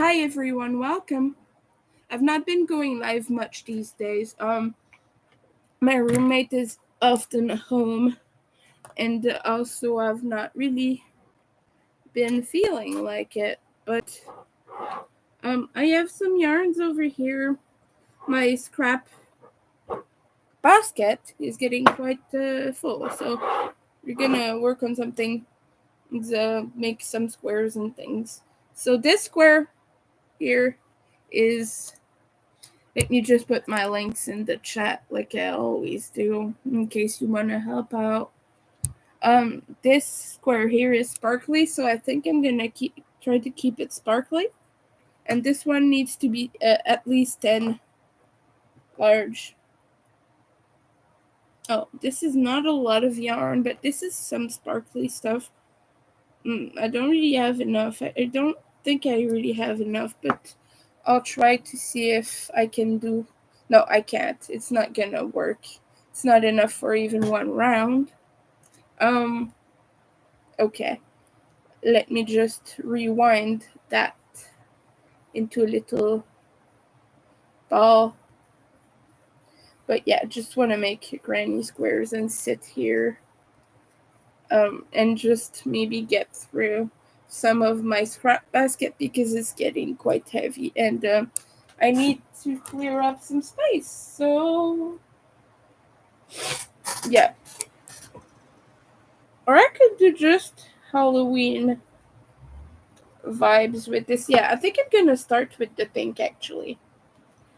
Hi everyone, welcome. I've not been going live much these days. My roommate is often home, and also I've not really been feeling like it. But I have some yarns over here. My scrap basket is getting quite full, so we're gonna work on something to make some squares and things. So this square here is. Let me just put my links in the chat like I always do in case you want to help out. This square here is sparkly, so I think I'm gonna try to keep it sparkly. And this one needs to be at least 10 large. Oh, this is not a lot of yarn, but this is some sparkly stuff. I don't really have enough. I don't think I really have enough, but I'll try to see if I can do. No, I can't. It's not gonna work. It's not enough for even one round. Um, okay. Let me just rewind that into a little ball. But yeah, just want to make granny squares and sit here. And just maybe get through some of my scrap basket because it's getting quite heavy and I need to clear up some space. So yeah, or I could do just Halloween vibes with this. Yeah, I think I'm gonna start with the pink actually.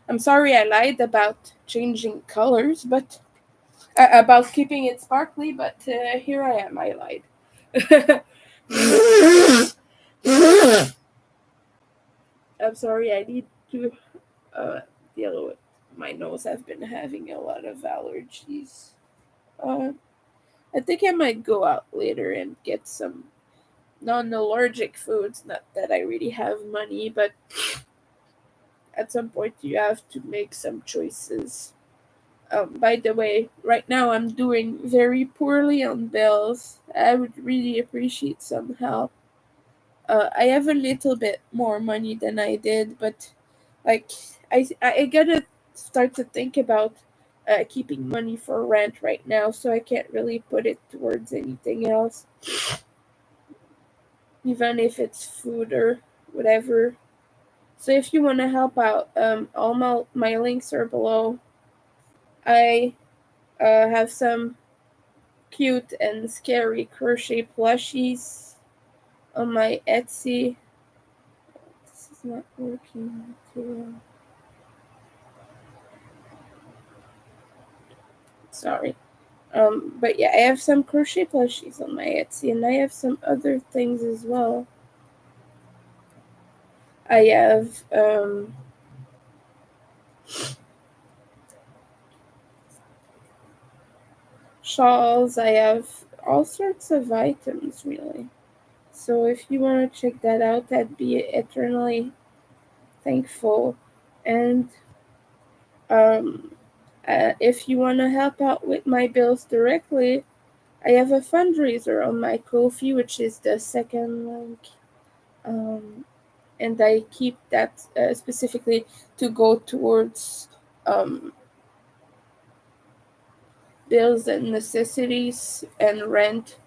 I'm sorry I lied about changing colors, but about keeping it sparkly, but here I am. I lied. I'm sorry. I need to deal with my nose. I've been having a lot of allergies. Uh, I think I might go out later and get some non-allergic foods. Not that I really have money, but at some point you have to make some choices. By the way, right now I'm doing very poorly on bills. I would really appreciate some help. I have a little bit more money than I did, but like I gotta start to think about keeping money for rent right now, so I can't really put it towards anything else, even if it's food or whatever. So if you want to help out, all my links are below. I have some cute and scary crochet plushies on my Etsy. This is not working too well. Sorry. But yeah, I have some crochet plushies on my Etsy, and I have some other things as well. I have shawls. I have all sorts of items, really. So if you want to check that out, I'd be eternally thankful. And um, if you want to help out with my bills directly, I have a fundraiser on my Ko-fi, which is the second link. And I keep that specifically to go towards um, bills and necessities and rent.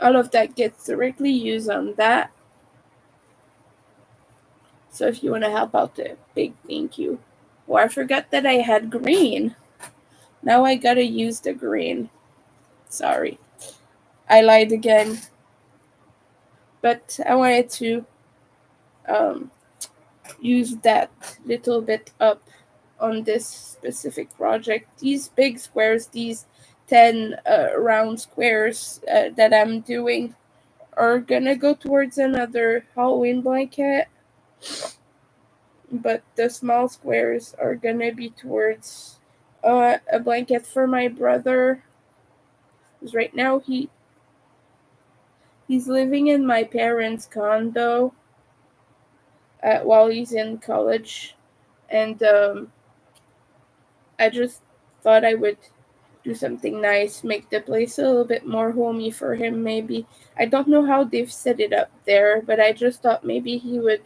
All of that gets directly used on that. So if you want to help out, a big thank you. Oh, I forgot that I had green. Now I gotta use the green. Sorry. I lied again. But I wanted to um, use that little bit up on this specific project. These big squares, these 10 round squares that I'm doing are gonna go towards another Halloween blanket, but the small squares are gonna be towards a blanket for my brother. Because right now he's living in my parents' condo while he's in college, and I just thought I would do something nice, make the place a little bit more homey for him, maybe. I don't know how they've set it up there, but I just thought maybe he would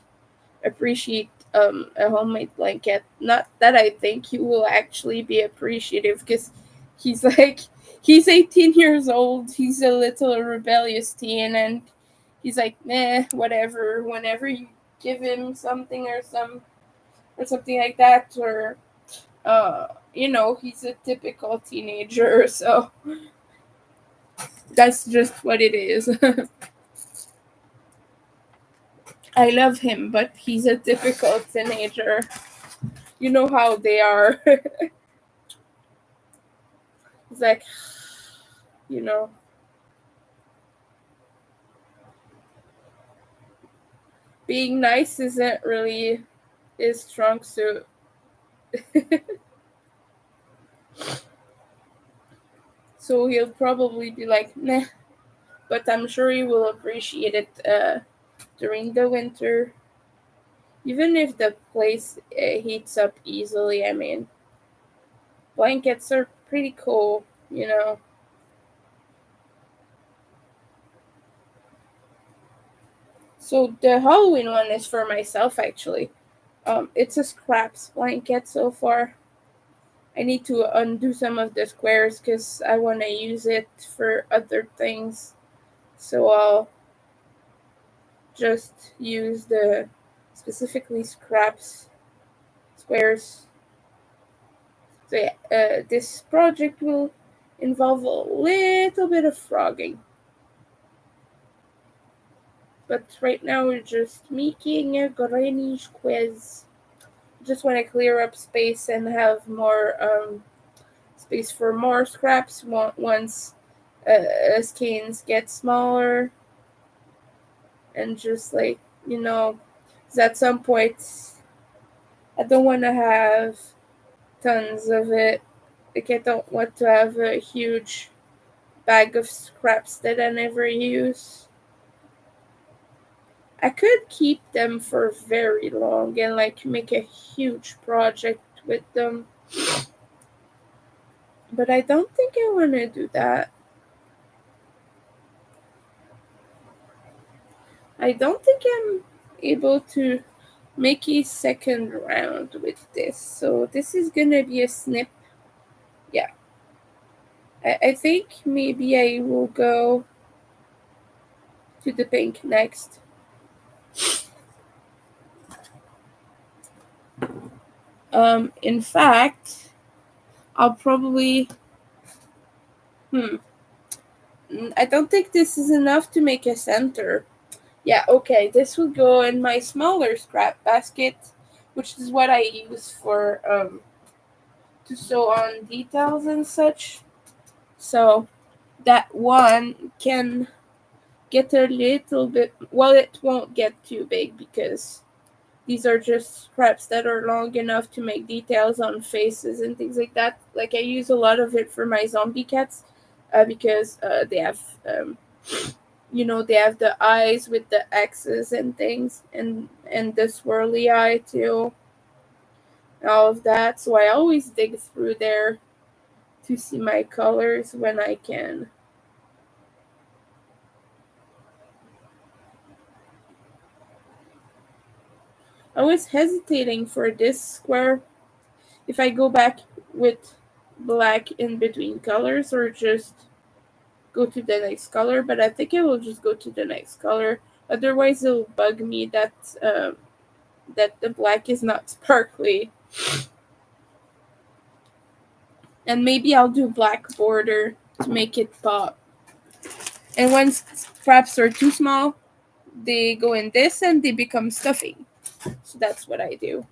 appreciate a homemade blanket. Not that I think he will actually be appreciative, because he's like he's 18 years old. He's a little rebellious teen, and he's like, meh, whatever. Whenever you give him something or something like that, or he's a typical teenager, so that's just what it is. I love him, but he's a typical teenager. You know how they are. It's like, you know, being nice isn't really his strong suit. So he'll probably be like, nah, but I'm sure he will appreciate it during the winter. Even if the place heats up easily, I mean, blankets are pretty cool. So the Halloween one is for myself, actually. It's a scraps blanket so far. I need to undo some of the squares because I want to use it for other things. So I'll just use the specifically scraps squares. So yeah, this project will involve a little bit of frogging. But right now we're just making a greenish quiz. Just want to clear up space and have more space for more scraps once skeins get smaller, and just like, you know, 'cause at some point I don't want to have tons of it. Like, I don't want to have a huge bag of scraps that I never use. I could keep them for very long and like make a huge project with them, but I don't think I want to do that. I don't think I'm able to make a second round with this. So this is gonna be a snip. Yeah. I think maybe I will go to the pink next. In fact, I'll probably. Hmm. I don't think this is enough to make a center. Yeah, okay, this will go in my smaller scrap basket, which is what I use for to sew on details and such. So that one can get a little bit, well, it won't get too big because these are just scraps that are long enough to make details on faces and things like that. Like, I use a lot of it for my zombie cats because they have they have the eyes with the X's and things, and the swirly eye too, all of that. So I always dig through there to see my colors when I can. I was hesitating for this square if I go back with black in between colors or just go to the next color, but I think I will just go to the next color. Otherwise, it'll bug me that the black is not sparkly. And maybe I'll do black border to make it pop. And when scraps are too small, they go in this and they become stuffing. So that's what I do.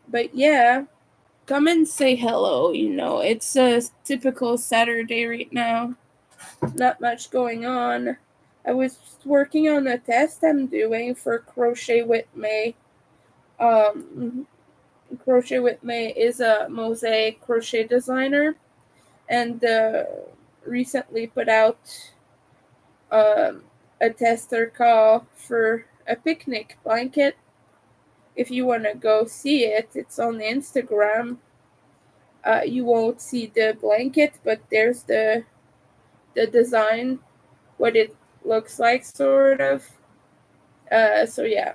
But yeah, come and say hello. It's a typical Saturday right now. Not much going on. I was working on a test I'm doing for Crochet with May. Um, Crochet with May is a mosaic crochet designer, and recently put out um, a tester call for a picnic blanket. If you want to go see it, it's on Instagram. You won't see the blanket, but there's the design, what it looks like, sort of. So yeah,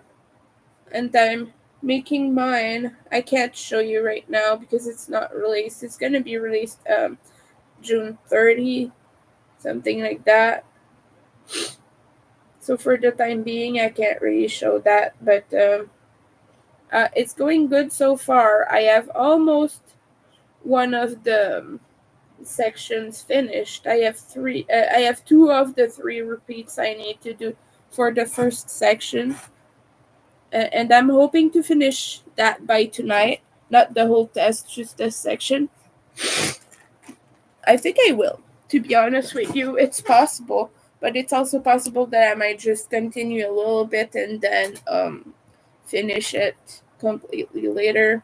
and I'm making mine. I can't show you right now because it's not released. It's gonna be released June 30, something like that. So for the time being, I can't really show that, but it's going good so far. I have almost one of the sections finished. I have three. I have two of the three repeats I need to do for the first section, and I'm hoping to finish that by tonight. Not the whole test, just this section. I think I will. To be honest with you, it's possible, but it's also possible that I might just continue a little bit and then finish it completely later.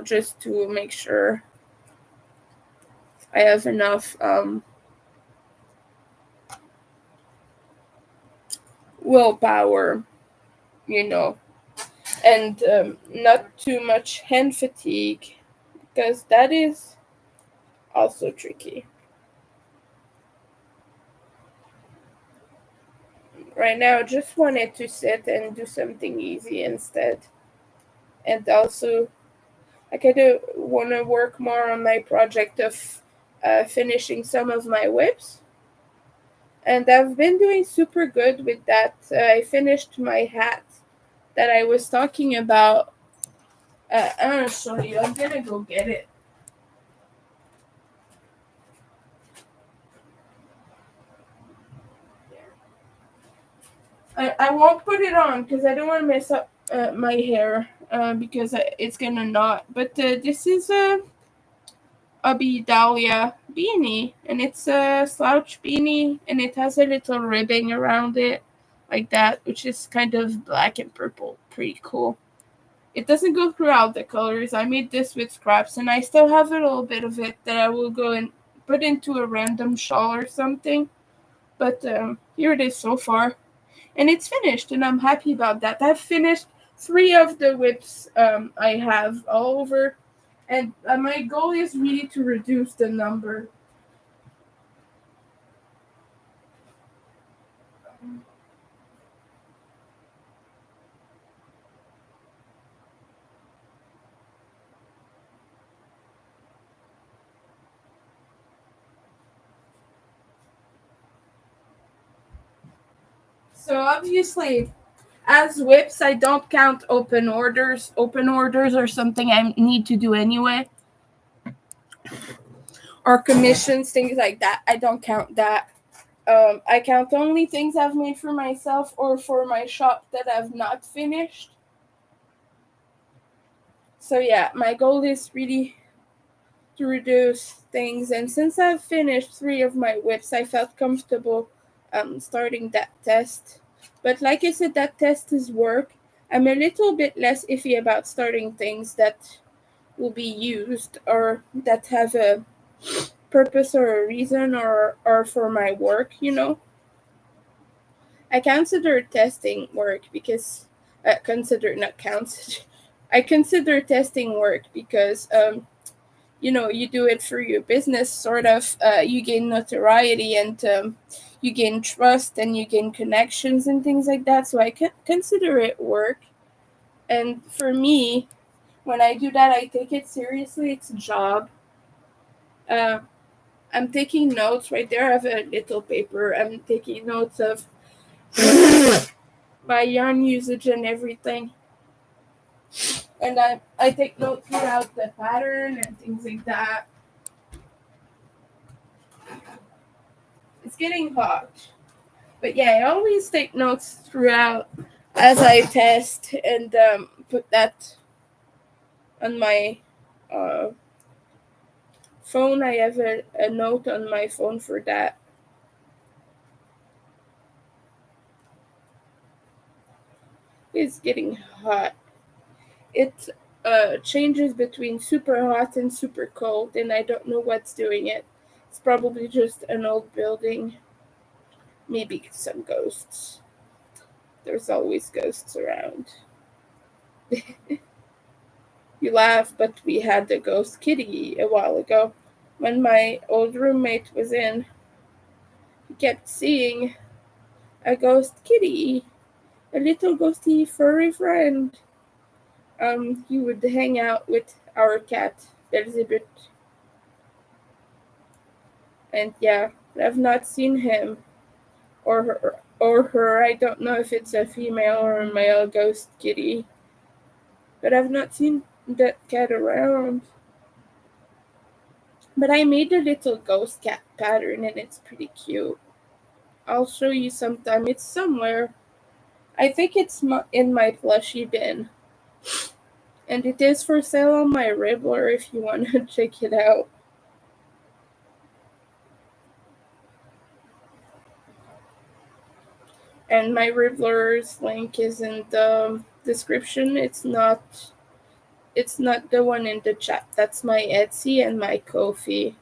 Just to make sure I have enough willpower, you know, and not too much hand fatigue because that is also tricky. Right now, just wanted to sit and do something easy instead. And also, I kind of want to work more on my project of finishing some of my whips. And I've been doing super good with that. I finished my hat that I was talking about. I'm going to show you. I'm going to go get it. I won't put it on because I don't want to mess up my hair because it's going to knot. But this is a Dahlia beanie, and it's a slouch beanie, and it has a little ribbing around it, like that, which is kind of black and purple. Pretty cool. It doesn't go throughout the colors. I made this with scraps, and I still have a little bit of it that I will go and put into a random shawl or something. But here it is so far, and it's finished, and I'm happy about that. I've finished three of the whips I have all over, and my goal is really to reduce the number. So obviously, as whips, I don't count open orders. Open orders are something I need to do anyway, or commissions, things like that. I don't count that. I count only things I've made for myself or for my shop that I've not finished. So yeah, my goal is really to reduce things. And since I've finished three of my whips, I felt comfortable starting that test. But like I said, that test is work. I'm a little bit less iffy about starting things that will be used or that have a purpose or a reason or for my work. I consider testing work because consider not count. I consider testing work because you do it for your business, sort of. You gain notoriety and you gain trust and you gain connections and things like that. So I can consider it work. And for me, when I do that, I take it seriously. It's a job. Uh, I'm taking notes right there. I have a little paper. I'm taking notes of my yarn usage and everything. And I take notes throughout the pattern and things like that. It's getting hot. But yeah, I always take notes throughout as I test and put that on my uh, phone. I have a note on my phone for that. It's getting hot. It changes between super hot and super cold, and I don't know what's doing it. It's probably just an old building, maybe some ghosts. There's always ghosts around. You laugh, but we had the ghost kitty a while ago. When my old roommate was in, he kept seeing a ghost kitty, a little ghosty furry friend. He would hang out with our cat, Elizabeth. And yeah, I've not seen him or her. I don't know if it's a female or a male ghost kitty, but I've not seen that cat around. But I made a little ghost cat pattern and it's pretty cute. I'll show you sometime. It's somewhere. I think it's in my plushie bin. And it is for sale on my Ribbler if you want to check it out. And my Ribbler's link is in the description. It's not the one in the chat. That's my Etsy and my Ko-fi.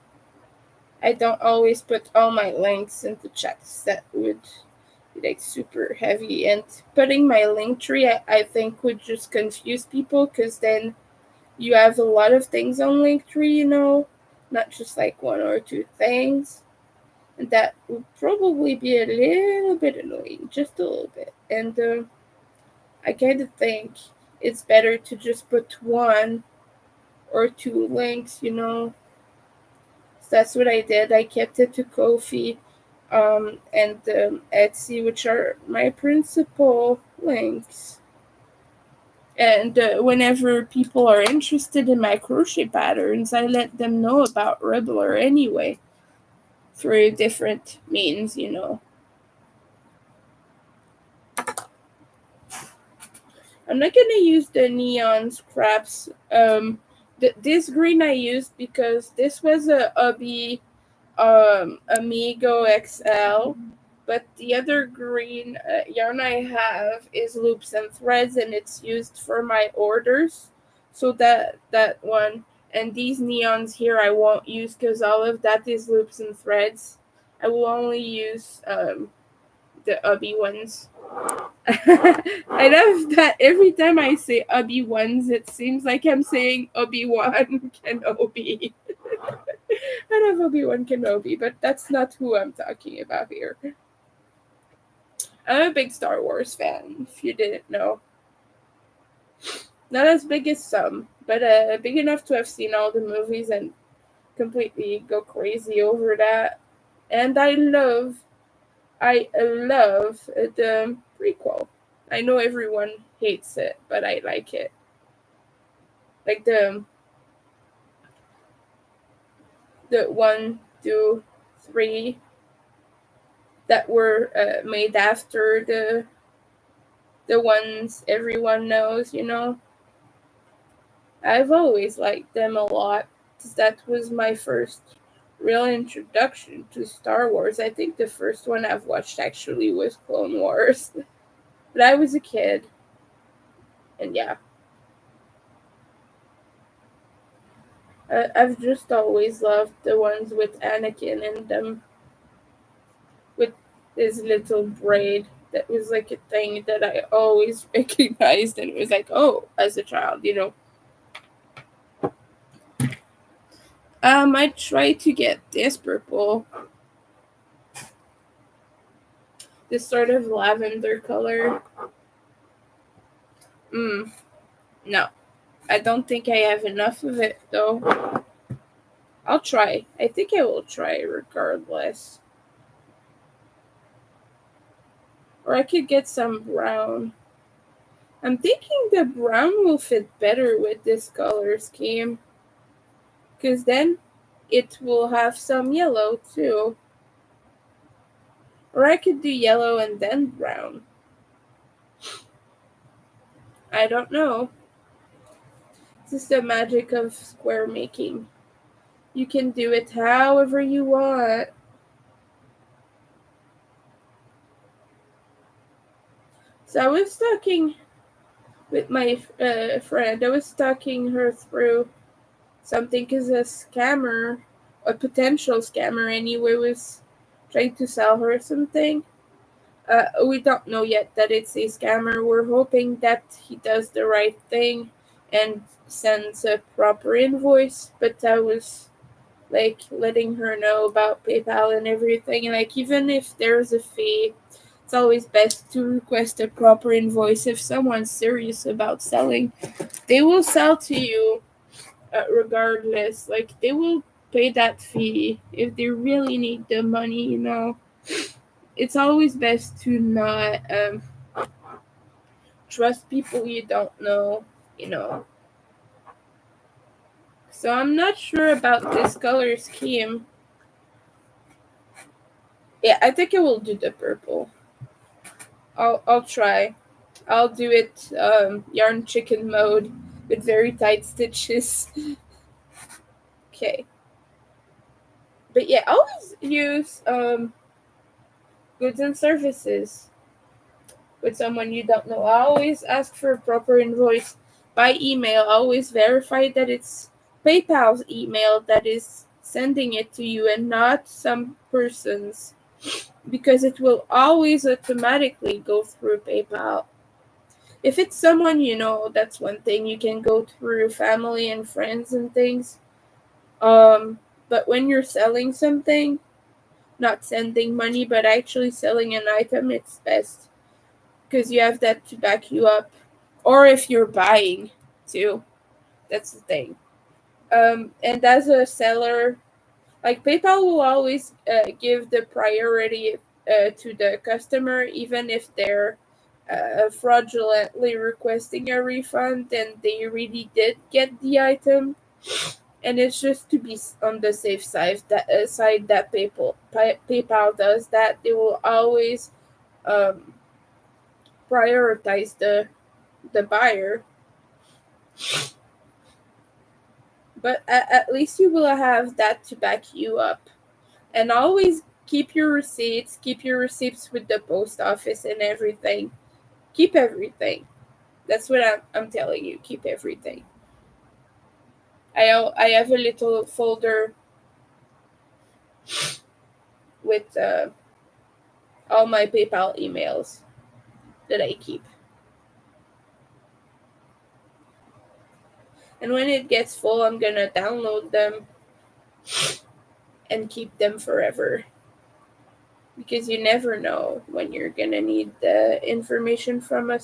I don't always put all my links in the chats. That would be like super heavy. And putting my link tree, I think would just confuse people because then you have a lot of things on Linktree, not just like one or two things. And that would probably be a little bit annoying, just a little bit. And I kind of think it's better to just put one or two links. So that's what I did. I kept it to Ko-fi and Etsy, which are my principal links. And whenever people are interested in my crochet patterns, I let them know about Ribbler anyway, through different means. I'm not gonna use the neon scraps. This green I used because this was a Hubby Amigo XL, but the other green yarn I have is loops and threads, and it's used for my orders. So that one and these neons here I won't use because all of that is loops and threads. I will only use the Hubby ones. I love that every time I say Hubby ones, it seems like I'm saying Obi-Wan Kenobi. I love Obi-Wan Kenobi, but that's not who I'm talking about here. I'm a big Star Wars fan, if you didn't know. Not as big as some, but big enough to have seen all the movies and completely go crazy over that. And I love the prequel. I know everyone hates it, but I like it. Like the 1, 2, 3 that were made after the ones everyone knows. I've always liked them a lot because that was my first real introduction to Star Wars. I think the first one I've watched actually was Clone Wars. But I was a kid. And yeah. I've just always loved the ones with Anakin in them. With his little braid. That was like a thing that I always recognized. And it was like, oh, as a child. I tried to get this purple. This sort of lavender color. No. I don't think I have enough of it, though. I'll try. I think I will try regardless. Or I could get some brown. I'm thinking the brown will fit better with this color scheme. Because then it will have some yellow, too. Or I could do yellow and then brown. I don't know. This is the magic of square making. You can do it however you want. So I was talking with my friend. I was talking her through something because a potential scammer anyway, was trying to sell her something. We don't know yet that it's a scammer. We're hoping that he does the right thing and sends a proper invoice. But I was like letting her know about PayPal and everything. Like even if there's a fee, It's always best to request a proper invoice if someone's serious about selling. They will sell to you regardless. Like, they will pay that fee if they really need the money. It's always best to not trust people you don't know. So I'm not sure about this color scheme. Yeah, I think I will do the purple. I'll try. I'll do it yarn chicken mode with very tight stitches. Okay. But yeah, always use goods and services with someone you don't know. I always ask for a proper invoice by email. Always verify that it's PayPal's email that is sending it to you and not some person's, because it will always automatically go through PayPal. If it's someone you know, that's one thing. You can go through family and friends and things. But when you're selling something, not sending money, but actually selling an item, it's best because you have that to back you up. Or if you're buying, too, that's the thing. And as a seller, like PayPal will always give the priority to the customer, even if they're fraudulently requesting a refund and they really did get the item. And it's just to be on the safe side that PayPal does that. They will always um, prioritize the buyer, but at least you will have that to back you up. And always keep your receipts, keep your receipts with the post office and everything. Keep everything. That's what I'm telling you. Keep everything. I have a little folder with all my PayPal emails that I keep. And when it gets full, I'm gonna download them and keep them forever. Because you never know when you're gonna need the information from a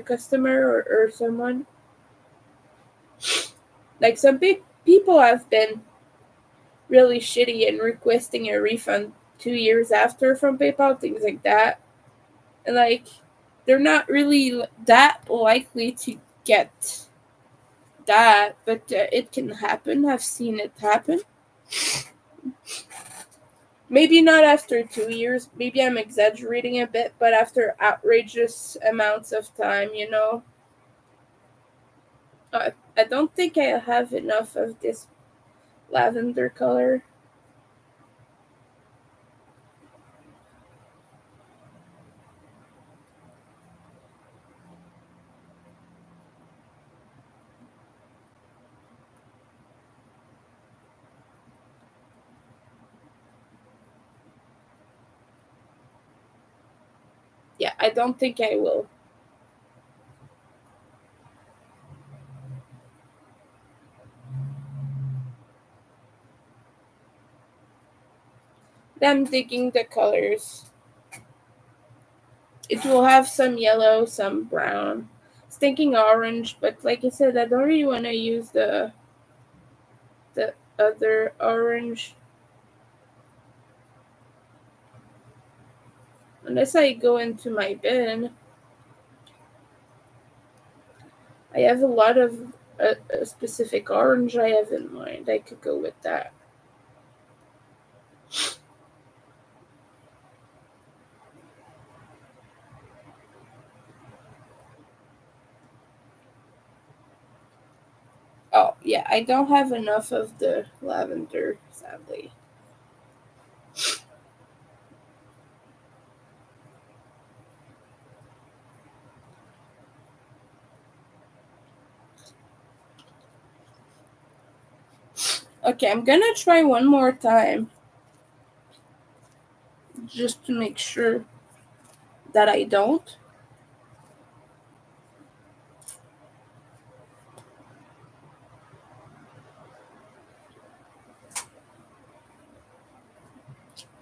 customer or someone. Like, some people have been really shitty and requesting a refund 2 years after from PayPal, things like that. And like, they're not really that likely to get that, but it can happen. I've seen it happen. Maybe not after 2 years. Maybe I'm exaggerating a bit, but after outrageous amounts of time. I don't think I have enough of this lavender color. Yeah, I don't think I will. I'm digging the colors. It will have some yellow, some brown. It's thinking orange, but like I said, I don't really want to use the other orange unless I go into my bin. I have a lot of a specific orange I have in mind. I could go with that. Oh, yeah, I don't have enough of the lavender, sadly. Okay, I'm gonna try one more time just to make sure that I don't.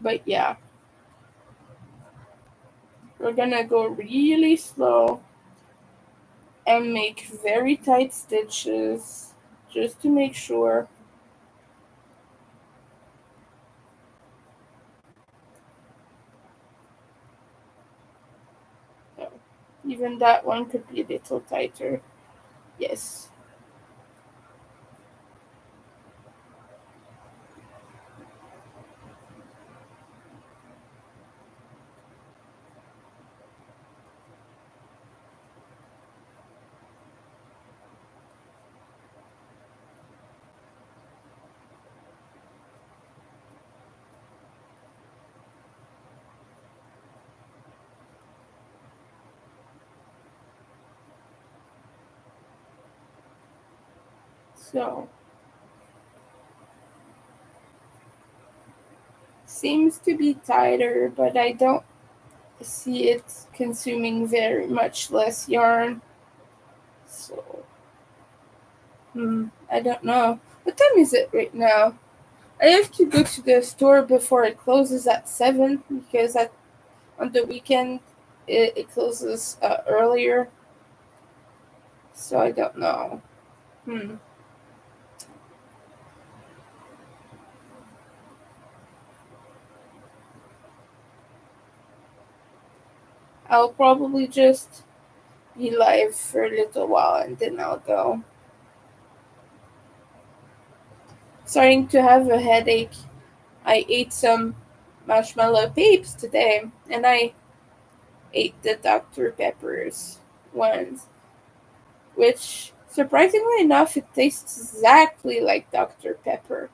But yeah. We're gonna go really slow and make very tight stitches just to make sure. So, even that one could be a little tighter. Yes. So, seems to be tighter, but I don't see it consuming very much less yarn. So, I don't know. What time is it right now? I have to go to the store before it closes at 7 because on the weekend it closes earlier. So I don't know. Hmm. I'll probably just be live for a little while and then I'll go. Starting to have a headache. I ate some marshmallow papes today and I ate the Dr. Peppers ones, which surprisingly enough it tastes exactly like Dr. Pepper.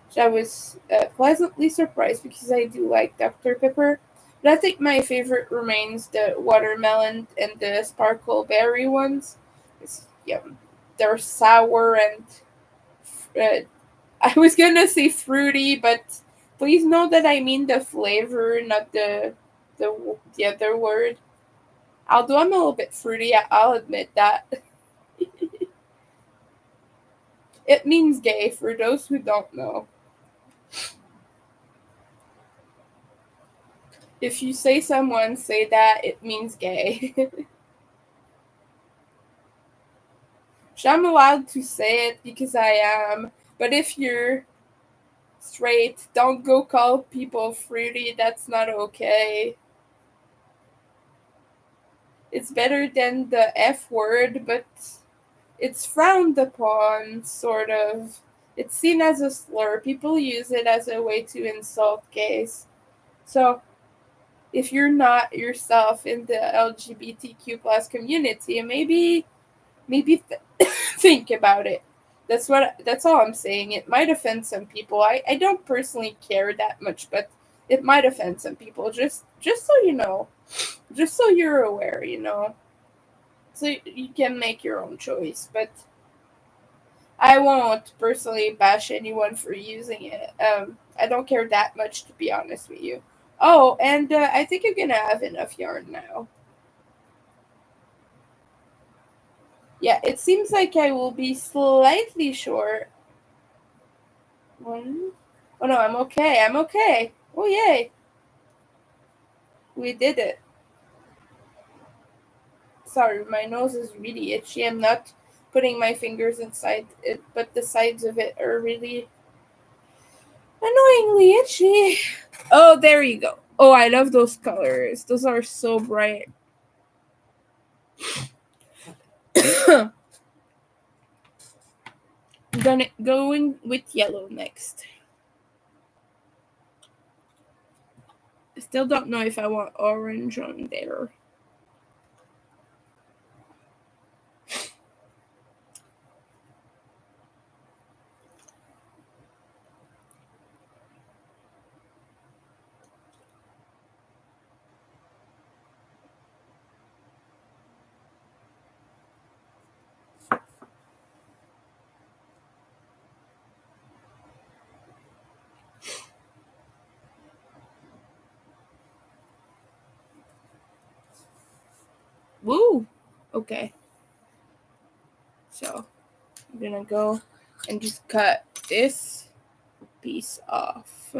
So I was pleasantly surprised because I do like Dr. Pepper. But I think my favorite remains the watermelon and the sparkle berry ones. Yeah, they're sour and uh, I was gonna say fruity, but please know that I mean the flavor, not the other word. Although I'm a little bit fruity, I'll admit that. It means gay for those who don't know. If you say someone say that, it means gay. So I'm allowed to say it because I am. But if you're straight, don't go call people fruity. That's not okay. It's better than the F word, but it's frowned upon, sort of. It's seen as a slur. People use it as a way to insult gays. So if you're not yourself in the LGBTQ plus community, maybe think about it. That's all I'm saying. It might offend some people. I don't personally care that much, but it might offend some people. Just so you know. Just so you're aware. So you can make your own choice, but I won't personally bash anyone for using it. I don't care that much, to be honest with you. Oh, and I think you're gonna have enough yarn now. Yeah, it seems like I will be slightly short. One. Oh no, I'm okay. I'm okay. Oh yay, we did it. Sorry, my nose is really itchy. I'm not putting my fingers inside it, but the sides of it are really annoyingly itchy. Oh, there you go. Oh, I love those colors. Those are so bright. Going with yellow next. I still don't know if I want orange on there. Woo! Okay, so I'm gonna go and just cut this piece off.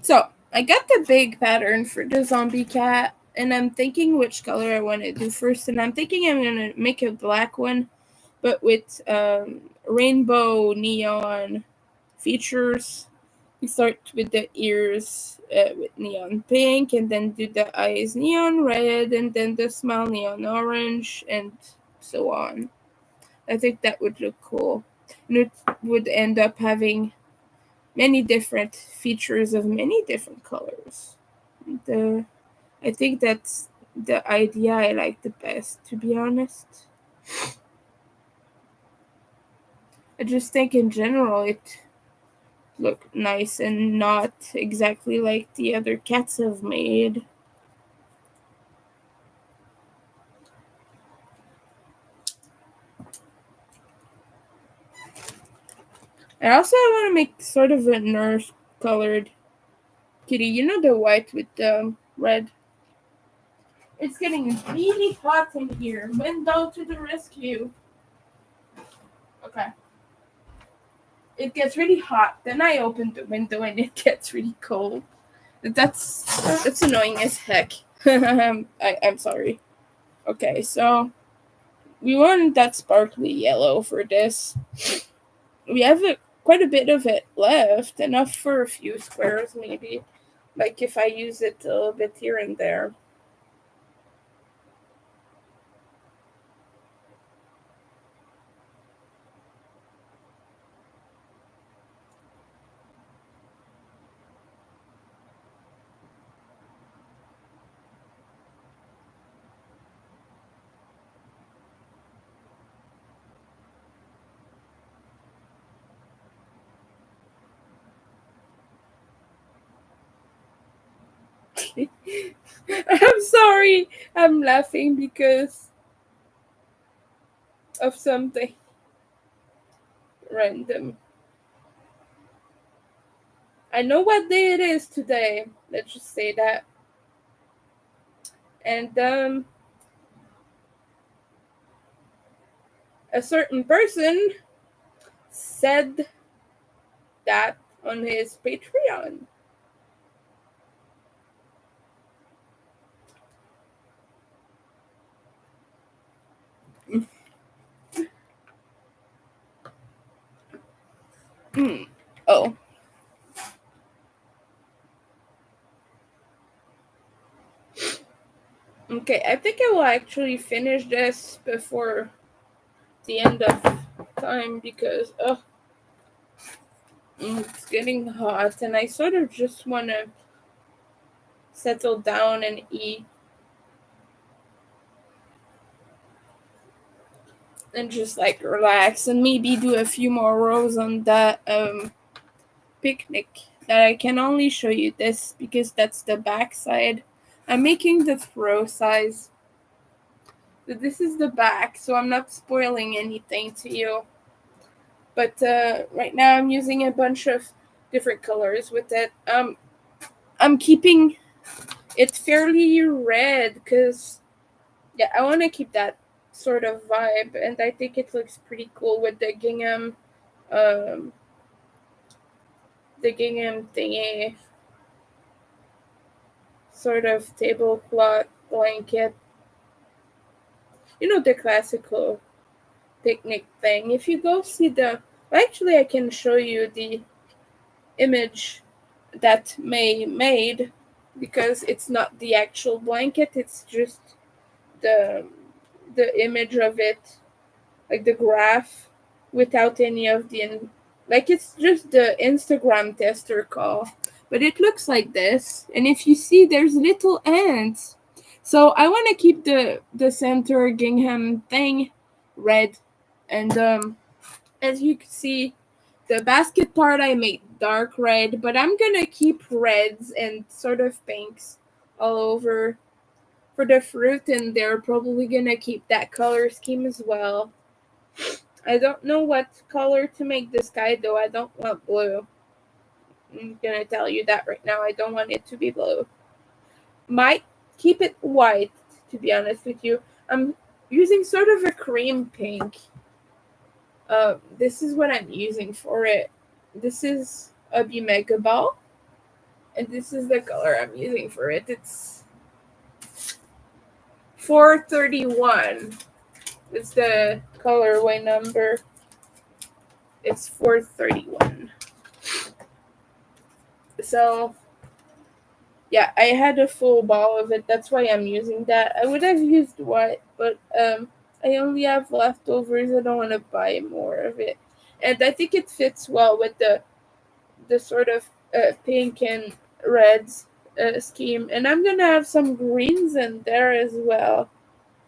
So I got the big pattern for the zombie cat, and I'm thinking which color I want to do first. And I'm thinking I'm gonna make a black one, but with rainbow neon features. We start with the ears with neon pink, and then do the eyes neon red, and then the smile neon orange, and so on. I think that would look cool. And it would end up having many different features of many different colors. The I think that's the idea I like the best, to be honest. I just think in general it look nice and not exactly like the other cats have made. And also I want to make sort of a nurse colored kitty. You know the white with the red? It's getting really hot in here. Window to the rescue. Okay. It gets really hot. Then I open the window and it gets really cold. That's annoying as heck. I'm sorry. Okay, so we want that sparkly yellow for this. We have quite a bit of it left, enough for a few squares maybe. Like if I use it a little bit here and there. I'm sorry. I'm laughing because of something random. I know what day it is today. Let's just say that. And a certain person said that on his Patreon. Oh, okay. I think I will actually finish this before the end of time because it's getting hot and I sort of just want to settle down and eat and just like relax and maybe do a few more rows on that picnic that I can only show you this because that's the back side. I'm making the throw size. But this is the back, so I'm not spoiling anything to you. But right now I'm using a bunch of different colors with it. I'm keeping it fairly red because yeah, I want to keep that sort of vibe, and I think it looks pretty cool with um, the gingham thingy, sort of tablecloth blanket. You know the classical picnic thing. If you go see actually, I can show you the image that May made because it's not the actual blanket. It's just the the image of it, like the graph, without any of like it's just the Instagram tester call, but it looks like this. And if you see, there's little ants. So I want to keep the center gingham thing red, and as you can see, the basket part I made dark red, but I'm gonna keep reds and sort of pinks all over for the fruit, and they're probably gonna keep that color scheme as well. I don't know what color to make the sky though. I don't want blue. I'm gonna tell you that right now. I don't want it to be blue. Might keep it white, to be honest with you. I'm using sort of a cream pink. This is what I'm using for it. This is a Mega Ball. And this is the color I'm using for it. It's 431. It's the colorway number. It's 431. So yeah, I had a full ball of it. That's why I'm using that. I would have used white, but I only have leftovers. I don't want to buy more of it, and I think it fits well with the sort of pink and reds scheme. And I'm gonna have some greens in there as well.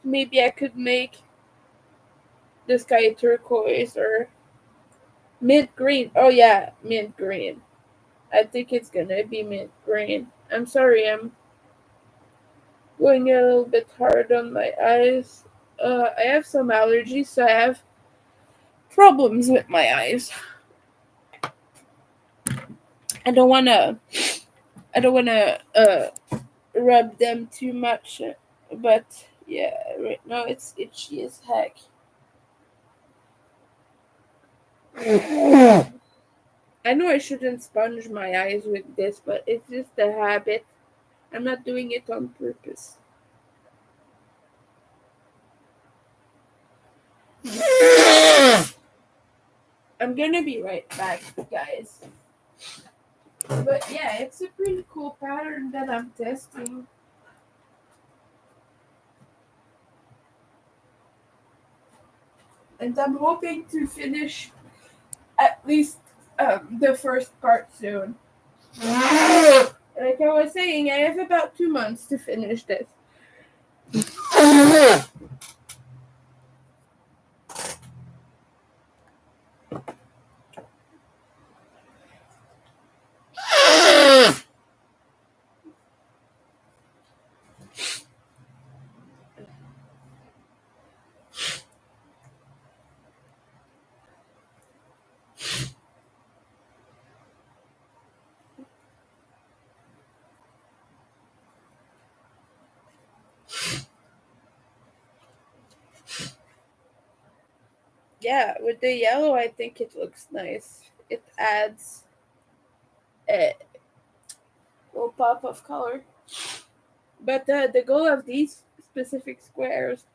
Maybe I could make the sky turquoise or mint green. Oh yeah, mint green. I think it's gonna be mint green. I'm sorry, I'm going a little bit hard on my eyes. I have some allergies, so I have problems with my eyes. I don't wanna. I don't wanna rub them too much, but yeah, right now it's itchy as heck. I know I shouldn't sponge my eyes with this, but it's just a habit. I'm not doing it on purpose. I'm gonna be right back, guys. But yeah, it's a pretty cool pattern that I'm testing. And I'm hoping to finish at least the first part soon. Like I was saying, I have about 2 months to finish this. Yeah, with the yellow, I think it looks nice. It adds a little pop of color. But the goal of these specific squares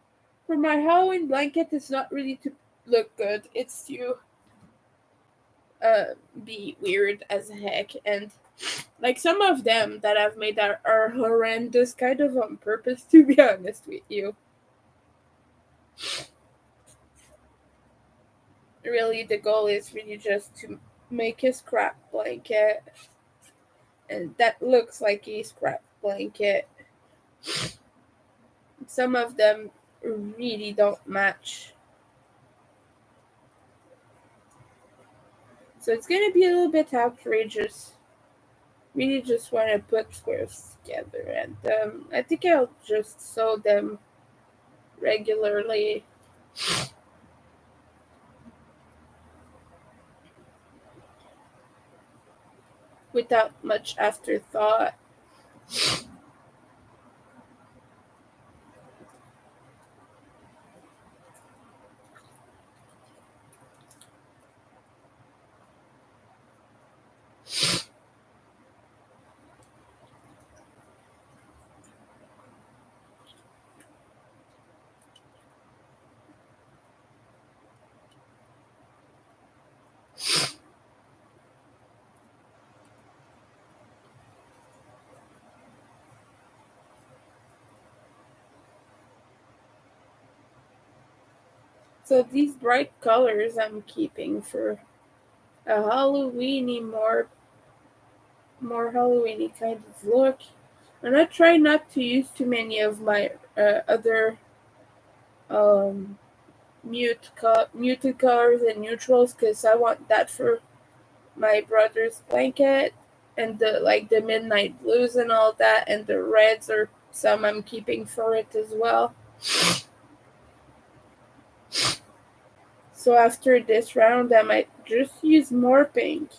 for my Halloween blanket is not really to look good. It's to uh, be weird as heck. And like some of them that I've made are horrendous, kind of on purpose, to be honest with you. Really, the goal is really just to make a scrap blanket, and that looks like a scrap blanket. Some of them really don't match. So it's gonna be a little bit outrageous. Really just want to put squares together, and I think I'll just sew them regularly without much afterthought. So these bright colors I'm keeping for a Halloweeny, more Halloweeny kind of look. And I try not to use too many of my other um, muted colors and neutrals because I want that for my brother's blanket and the midnight blues and all that, and the reds are some I'm keeping for it as well. So after this round, I might just use more pink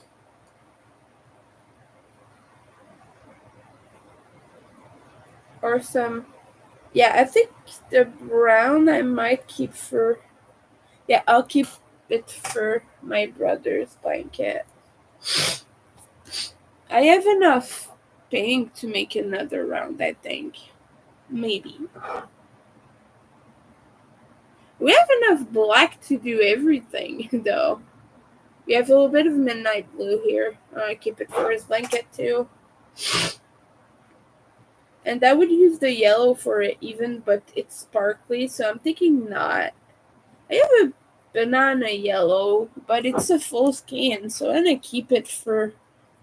or some. Yeah, I think the brown I might keep for. Yeah, I'll keep it for my brother's blanket. I have enough. pink to make another round, I think. Maybe. We have enough black to do everything, though. We have a little bit of midnight blue here. I keep it for his blanket, too. And I would use the yellow for it even, but it's sparkly, so I'm thinking not. I have a banana yellow, but it's a full skin, so I'm gonna keep it for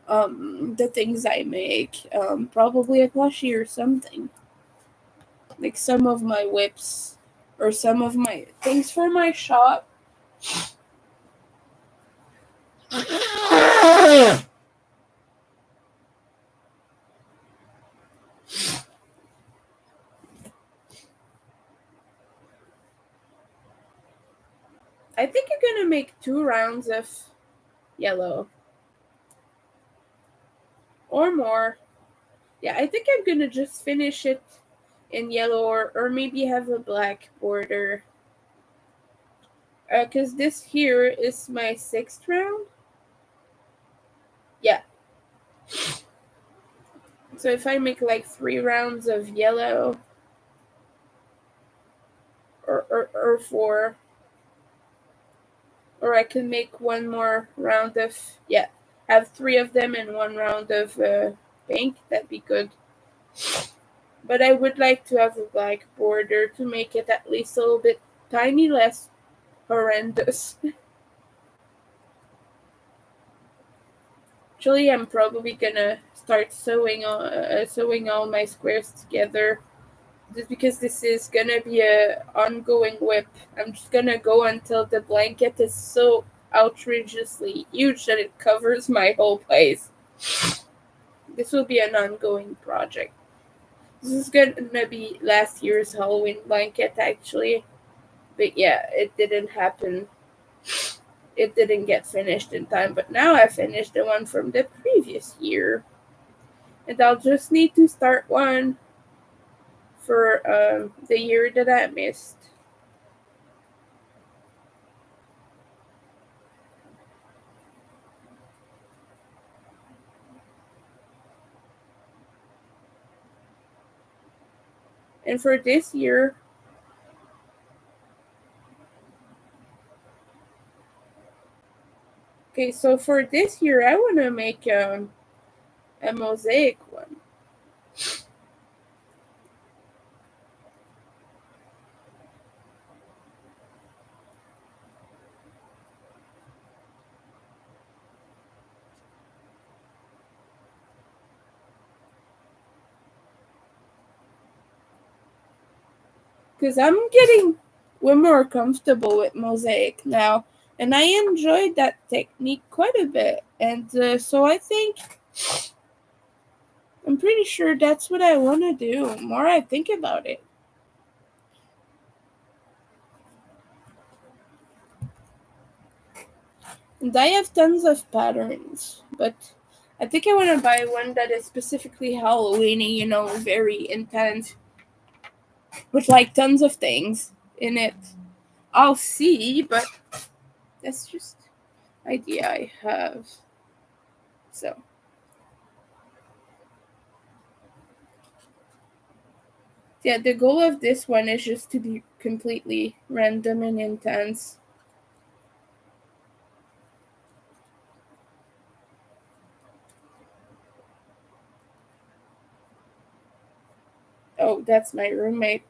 the things I make. Probably a plushie or something. Like some of my whips or some of my things for my shop. I think you're gonna make 2 rounds of yellow. Or more. Yeah, I think I'm gonna just finish it in yellow or maybe have a black border. Because this here is my 6th round. Yeah. So if I make like 3 rounds of yellow or 4, or I can make one more round of, yeah, have 3 of them and 1 round of pink, that'd be good. But I would like to have a black border to make it at least a little bit tiny less horrendous. Actually, I'm probably gonna start sewing all my squares together, just because this is gonna be a ongoing whip. I'm just gonna go until the blanket is so outrageously huge that it covers my whole place. This will be an ongoing project. This is gonna be last year's Halloween blanket, actually, but yeah, it didn't happen. It didn't get finished in time, but now I finished the one from the previous year. And I'll just need to start one for the year that I missed. And for this year, okay, so for this year, I want to make a mosaic one. Because I'm getting way more comfortable with mosaic now. And I enjoyed that technique quite a bit. And so I think I'm pretty sure that's what I want to do. The more I think about it. And I have tons of patterns, but I think I want to buy one that is specifically Halloweeny, very intense, with like tons of things in it. I'll see, but that's just idea I have. So yeah, the goal of this one is just to be completely random and intense. Oh, that's my roommate.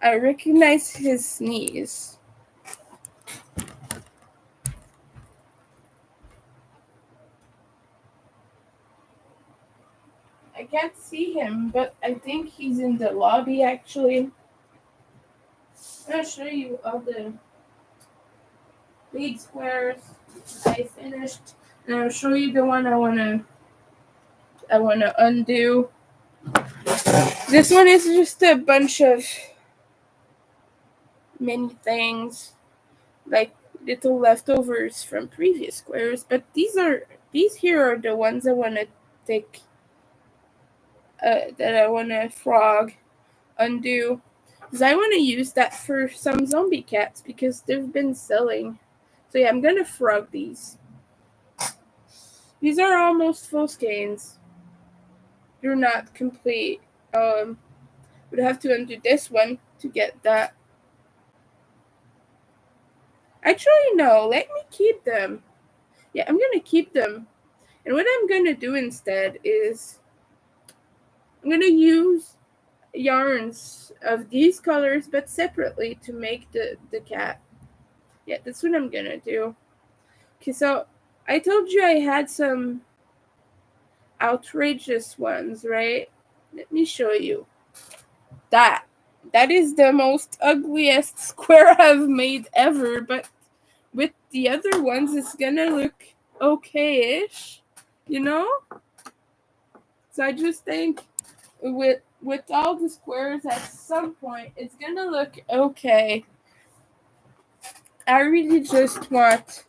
I recognize his sneeze. I can't see him, but I think he's in the lobby actually. I'll show you all the lead squares I finished, and I'll show you the one I wanna undo. This one is just a bunch of many things, like little leftovers from previous squares, but these here are the ones I wanna take, that I wanna frog undo, because I wanna use that for some zombie cats because they've been selling. So yeah, I'm gonna frog these. These are almost full skeins. you're not complete. Would have to undo this one to get that. Actually, no. Let me keep them. Yeah, I'm gonna keep them. And what I'm gonna do instead is I'm gonna use yarns of these colors but separately to make the cat. Yeah, that's what I'm gonna do. Okay, so I told you I had some outrageous ones, right? Let me show you. That. That is the most ugliest square I've made ever, but with the other ones it's gonna look okay-ish, you know? So I just think with all the squares at some point it's gonna look okay. I really just want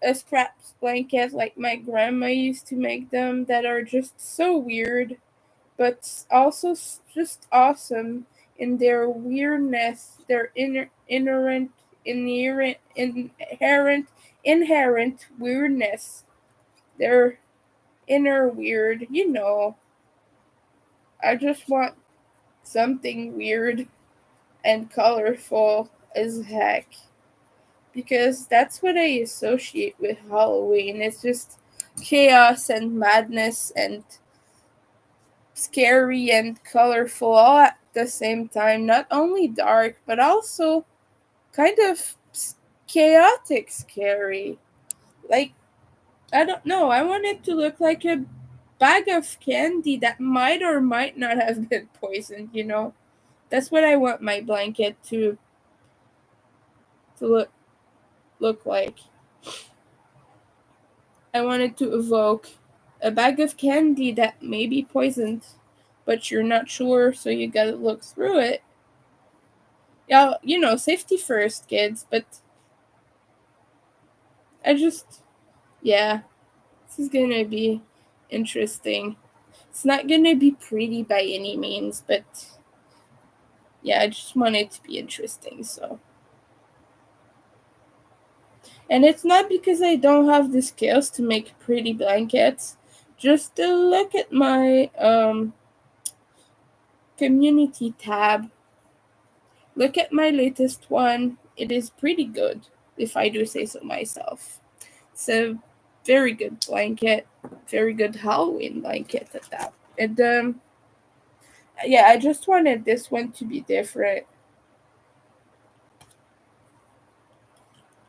a scraps blanket like my grandma used to make them that are just so weird but also just awesome in their weirdness, their inherent weirdness, their inner weird, you know. I just want something weird and colorful as heck because that's what I associate with Halloween. It's just chaos and madness and scary and colorful all at the same time. Not only dark, but also kind of chaotic scary. Like, I don't know, I want it to look like a bag of candy that might or might not have been poisoned, you know? That's what I want my blanket to look like. I wanted to evoke a bag of candy that may be poisoned, but you're not sure, so you gotta look through it. Yeah, you know, safety first, kids, but I just, yeah, this is gonna be interesting. It's not gonna be pretty by any means, but yeah, I just want it to be interesting, so. And it's not because I don't have the skills to make pretty blankets. Just look at my community tab. Look at my latest one. It is pretty good, if I do say so myself. It's a very good blanket, very good Halloween blanket at that. And yeah, I just wanted this one to be different.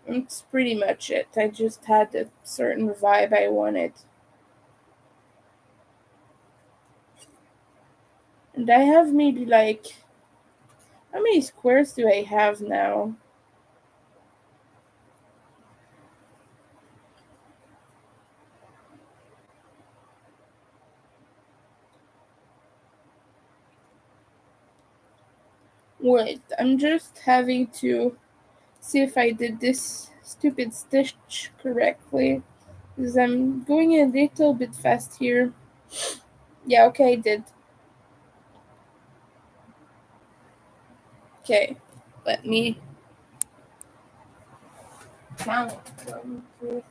That's pretty much it. I just had a certain vibe I wanted. And I have maybe like, how many squares do I have now? Wait, I'm just having to see if I did this stupid stitch correctly. Because I'm going a little bit fast here. Yeah, okay, I did. Okay, let me count. 1, 2,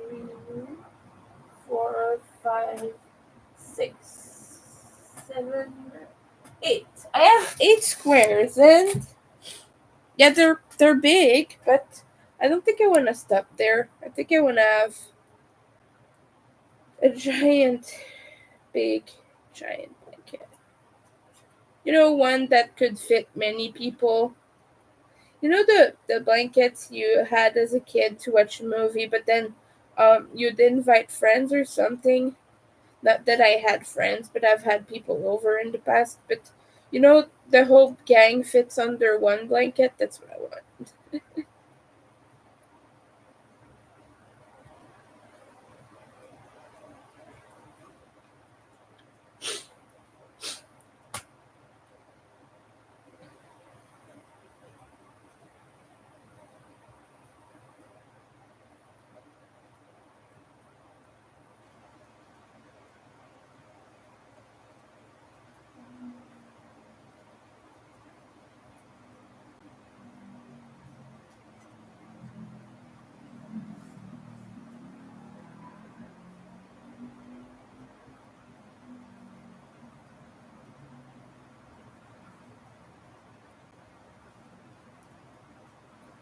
3, 4, 5, 6, 7, 8. I have 8 squares, and yeah, they're big, but I don't think I want to stop there. I think I want to have a big, giant blanket. You know, one that could fit many people. You know the blankets you had as a kid to watch a movie, but then you'd invite friends or something. Not that I had friends, but I've had people over in the past. But you know, the whole gang fits under one blanket. That's what I want.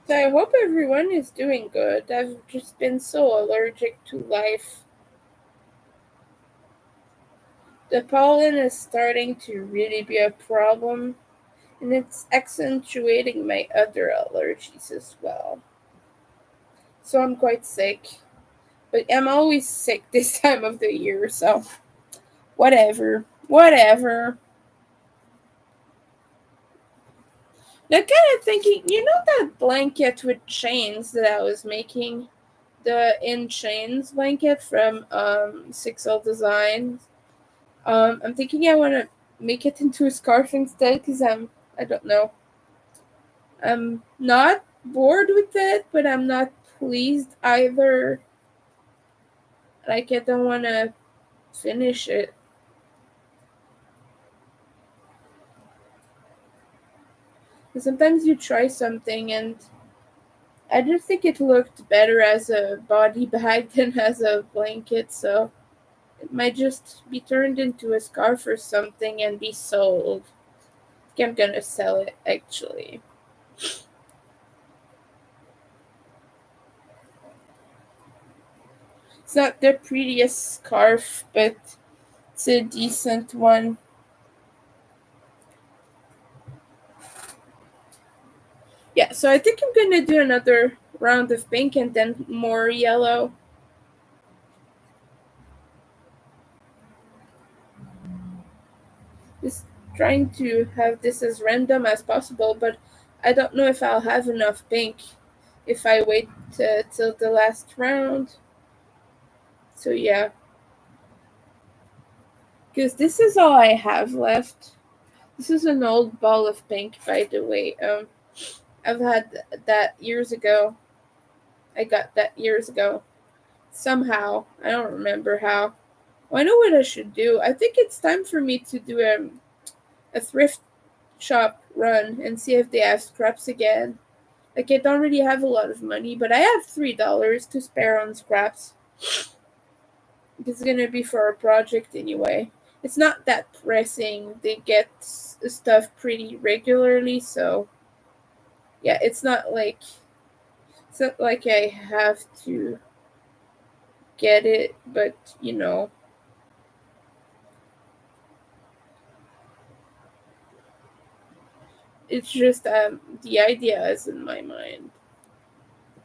So I hope everyone is doing good. I've just been so allergic to life. The pollen is starting to really be a problem, and it's accentuating my other allergies as well. So I'm quite sick. But I'm always sick this time of the year, so whatever. Whatever. Now, kind of thinking, that blanket with chains that I was making? The In Chains blanket from Sixel Designs. I'm thinking I want to make it into a scarf instead because I don't know. I'm not bored with it, but I'm not pleased either. Like, I don't want to finish it. Sometimes you try something and I just think it looked better as a body bag than as a blanket, so it might just be turned into a scarf or something and be sold. I think I'm gonna sell it actually. It's not the prettiest scarf, but it's a decent one. Yeah, so I think I'm gonna do another round of pink and then more yellow. Just trying to have this as random as possible, but I don't know if I'll have enough pink if I wait till the last round. So yeah, because this is all I have left. This is an old ball of pink, by the way. I've had that years ago. I got that years ago. Somehow, I don't remember how. Well, I know what I should do. I think it's time for me to do a thrift shop run and see if they have scraps again. Like, I don't really have a lot of money, but I have $3 to spare on scraps. It's gonna be for a project anyway. It's not that pressing. They get stuff pretty regularly, so yeah, it's not like I have to get it, but it's just the idea is in my mind.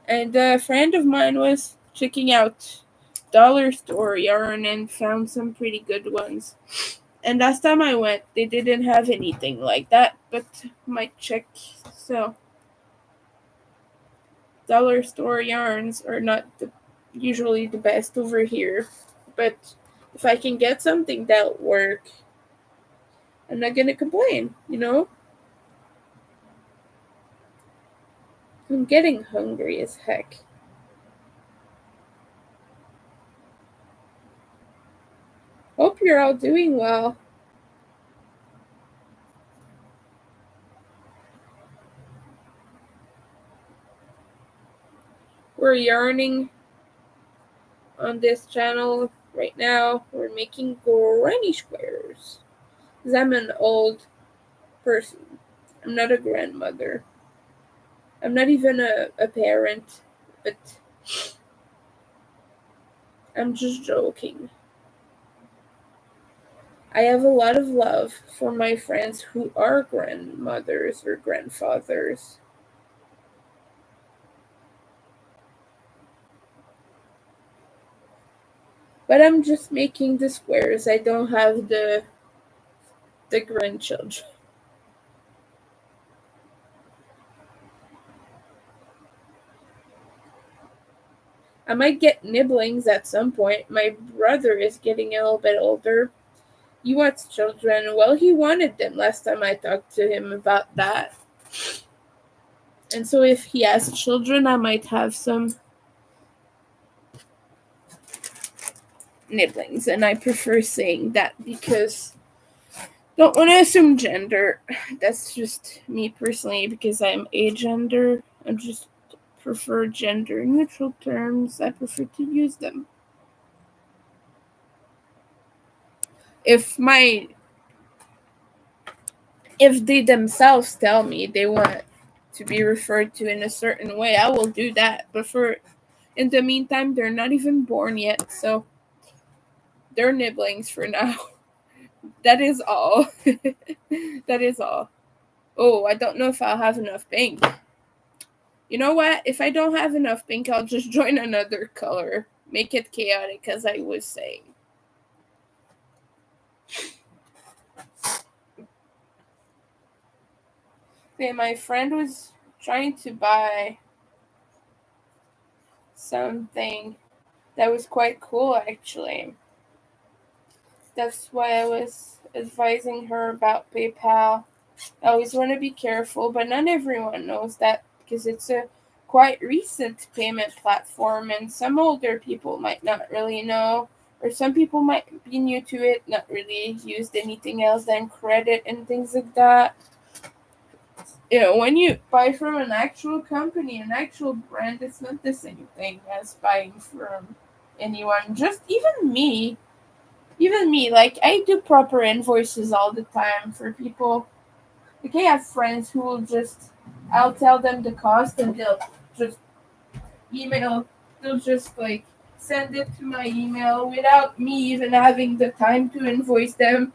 And a friend of mine was checking out dollar store yarn and found some pretty good ones. And last time I went, they didn't have anything like that, but might check. So, dollar store yarns are not usually the best over here, but if I can get something that'll work, I'm not gonna complain. I'm getting hungry as heck. Hope you're all doing well. We're yarning on this channel right now. We're making granny squares. 'Cause I'm an old person. I'm not a grandmother. I'm not even a parent, but I'm just joking. I have a lot of love for my friends who are grandmothers or grandfathers. But I'm just making the squares. I don't have the grandchildren. I might get nibblings at some point. My brother is getting a little bit older. He wants children. Well, he wanted them last time I talked to him about that. And so if he has children, I might have some nibblings. And I prefer saying that because don't want to assume gender. That's just me personally because I'm agender. I just prefer gender neutral terms. I prefer to use them. If my if they themselves tell me they want to be referred to in a certain way, I will do that. But for in the meantime, they're not even born yet, so they're nibblings for now. That is all. That is all. Oh, I don't know if I'll have enough pink. You know what? If I don't have enough pink, I'll just join another color. Make it chaotic, as I was saying. Okay, my friend was trying to buy something that was quite cool, actually. That's why I was advising her about PayPal. I always want to be careful, but not everyone knows that because it's a quite recent payment platform, and some older people might not really know, or some people might be new to it, not really used anything else than credit and things like that. When you buy from an actual company, an actual brand, it's not the same thing as buying from anyone. Just even me, like I do proper invoices all the time for people. Like I have friends who will I'll tell them the cost and they'll just email, they'll just like send it to my email without me even having the time to invoice them.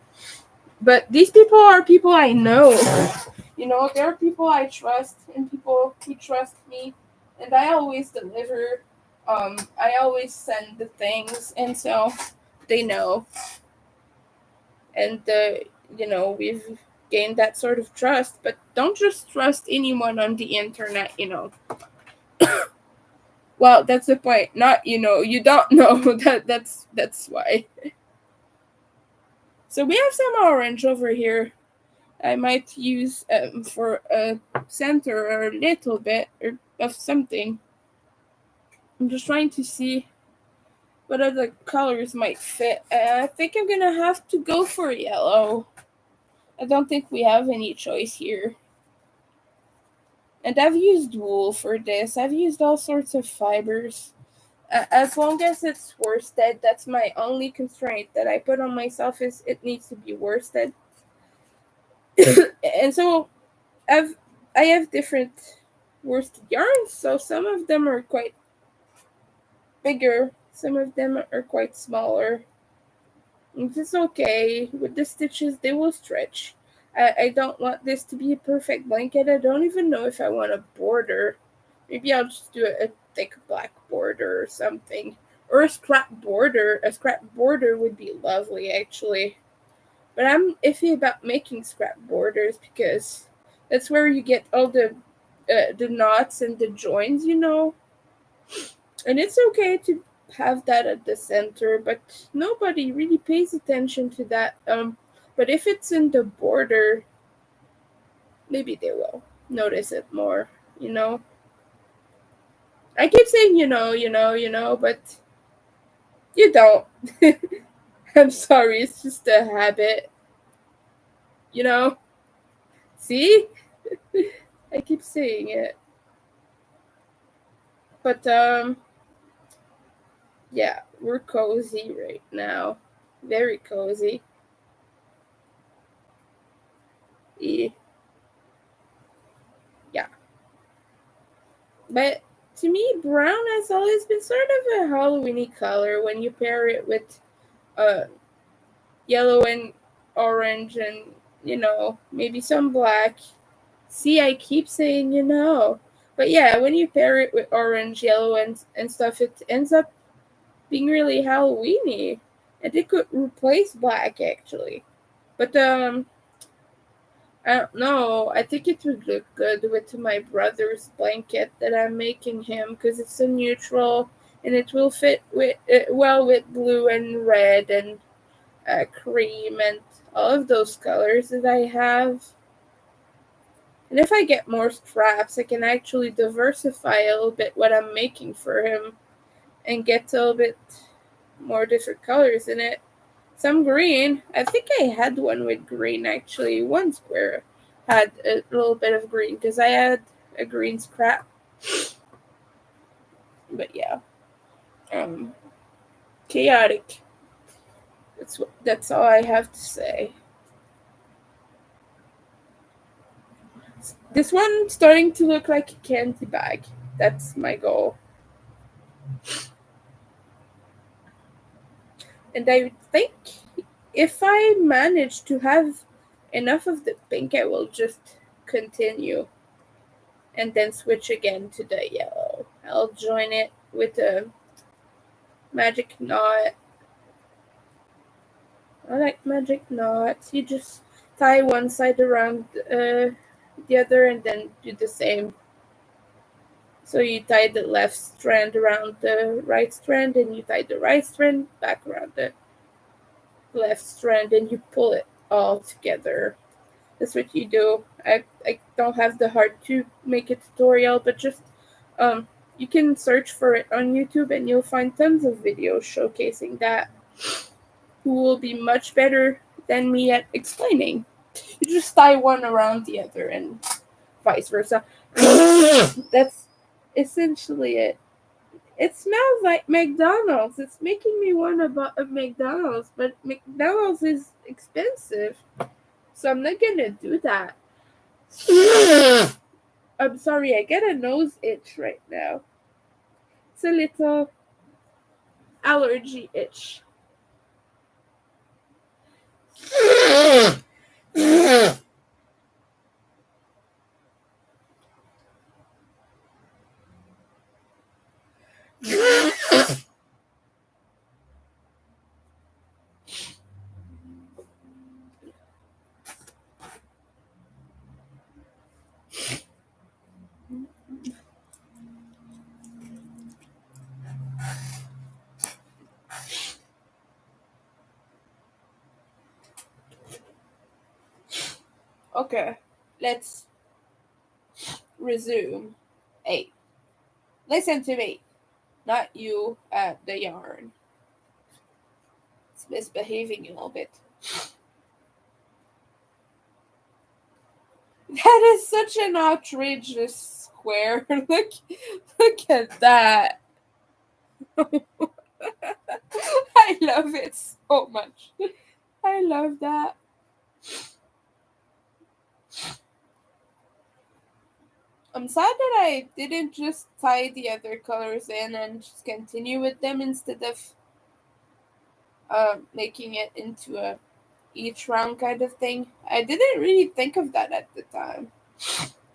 But these people are people I know. There are people I trust and people who trust me, and I always deliver. I always send the things, and so they know. And we've gained that sort of trust. But don't just trust anyone on the internet. Well, that's the point. Not you don't know that's why. So we have some orange over here. I might use for a center or a little bit or of something. I'm just trying to see what other colors might fit. I think I'm gonna have to go for yellow. I don't think we have any choice here. And I've used wool for this. I've used all sorts of fibers. As long as it's worsted, that's my only constraint that I put on myself is it needs to be worsted. And so I have different worsted yarns, so some of them are quite bigger, some of them are quite smaller. It's okay. With the stitches, they will stretch. I don't want this to be a perfect blanket. I don't even know if I want a border. Maybe I'll just do a thick black border or something. Or a scrap border. A scrap border would be lovely, actually. But I'm iffy about making scrap borders because that's where you get all the knots and the joins. And it's okay to have that at the center, but nobody really pays attention to that. But if it's in the border, maybe they will notice it more. I keep saying but you don't. I'm sorry, it's just a habit. You know? See? I keep saying it. But yeah, we're cozy right now. Very cozy. Yeah. But to me, brown has always been sort of a Halloweeny color when you pair it with uh, yellow and orange and, maybe some black. See, I keep saying. But yeah, when you pair it with orange, yellow, and stuff, it ends up being really Halloweeny. And it could replace black, actually. But I don't know. I think it would look good with my brother's blanket that I'm making him because it's a neutral and it will fit well with blue and red and cream and all of those colors that I have. And if I get more straps, I can actually diversify a little bit what I'm making for him and get a little bit more different colors in it. Some green. I think I had one with green actually. One square had a little bit of green because I had a green scrap. But yeah, chaotic. That's all I have to say. This one's starting to look like a candy bag. That's my goal. And I think if I manage to have enough of the pink, I will just continue and then switch again to the yellow. I'll join it with a magic knot. I like magic knots. You just tie one side around the other and then do the same. So you tie the left strand around the right strand and you tie the right strand back around the left strand and you pull it all together. That's what you do. I don't have the heart to make a tutorial, but just you can search for it on YouTube and you'll find tons of videos showcasing that, who will be much better than me at explaining. You just tie one around the other and vice versa. That's essentially it. It smells like McDonald's. It's making me want a McDonald's, but McDonald's is expensive, so I'm not gonna do that. I'm sorry, I get a nose itch right now. It's a little allergy itch. Okay, let's resume. Hey, listen to me, not you at the yarn. It's misbehaving a little bit. That is such an outrageous square. Look at that. I love it so much. I love that. I'm sad that I didn't just tie the other colors in and just continue with them instead of making it into a each round kind of thing. I didn't really think of that at the time.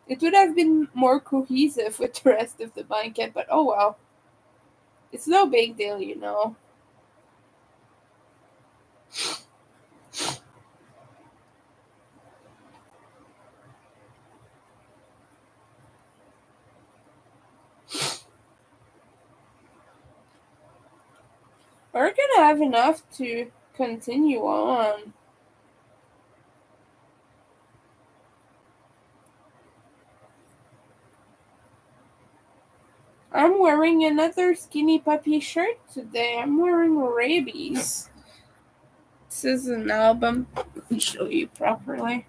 It would have been more cohesive with the rest of the blanket, but oh well. It's no big deal, you know. We're gonna have enough to continue on. I'm wearing another skinny puppy shirt today. I'm wearing rabies. This is an album. Let me show you properly.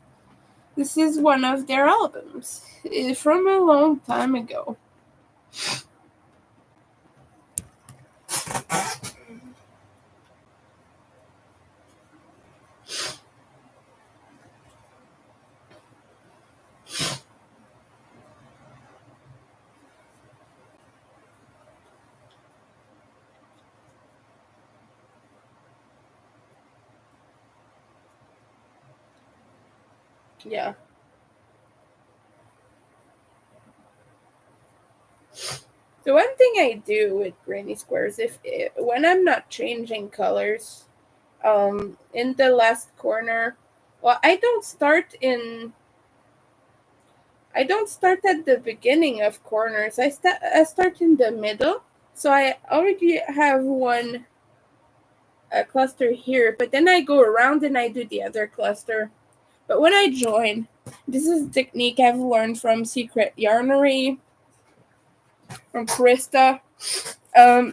This is one of their albums from a long time ago. Yeah. The one thing I do with granny squares, when I'm not changing colors, in the last corner, well, I don't start at the beginning of corners. I start in the middle. So I already have one cluster here, but then I go around and I do the other cluster. But when I join, this is a technique I've learned from Secret Yarnery, from Krista.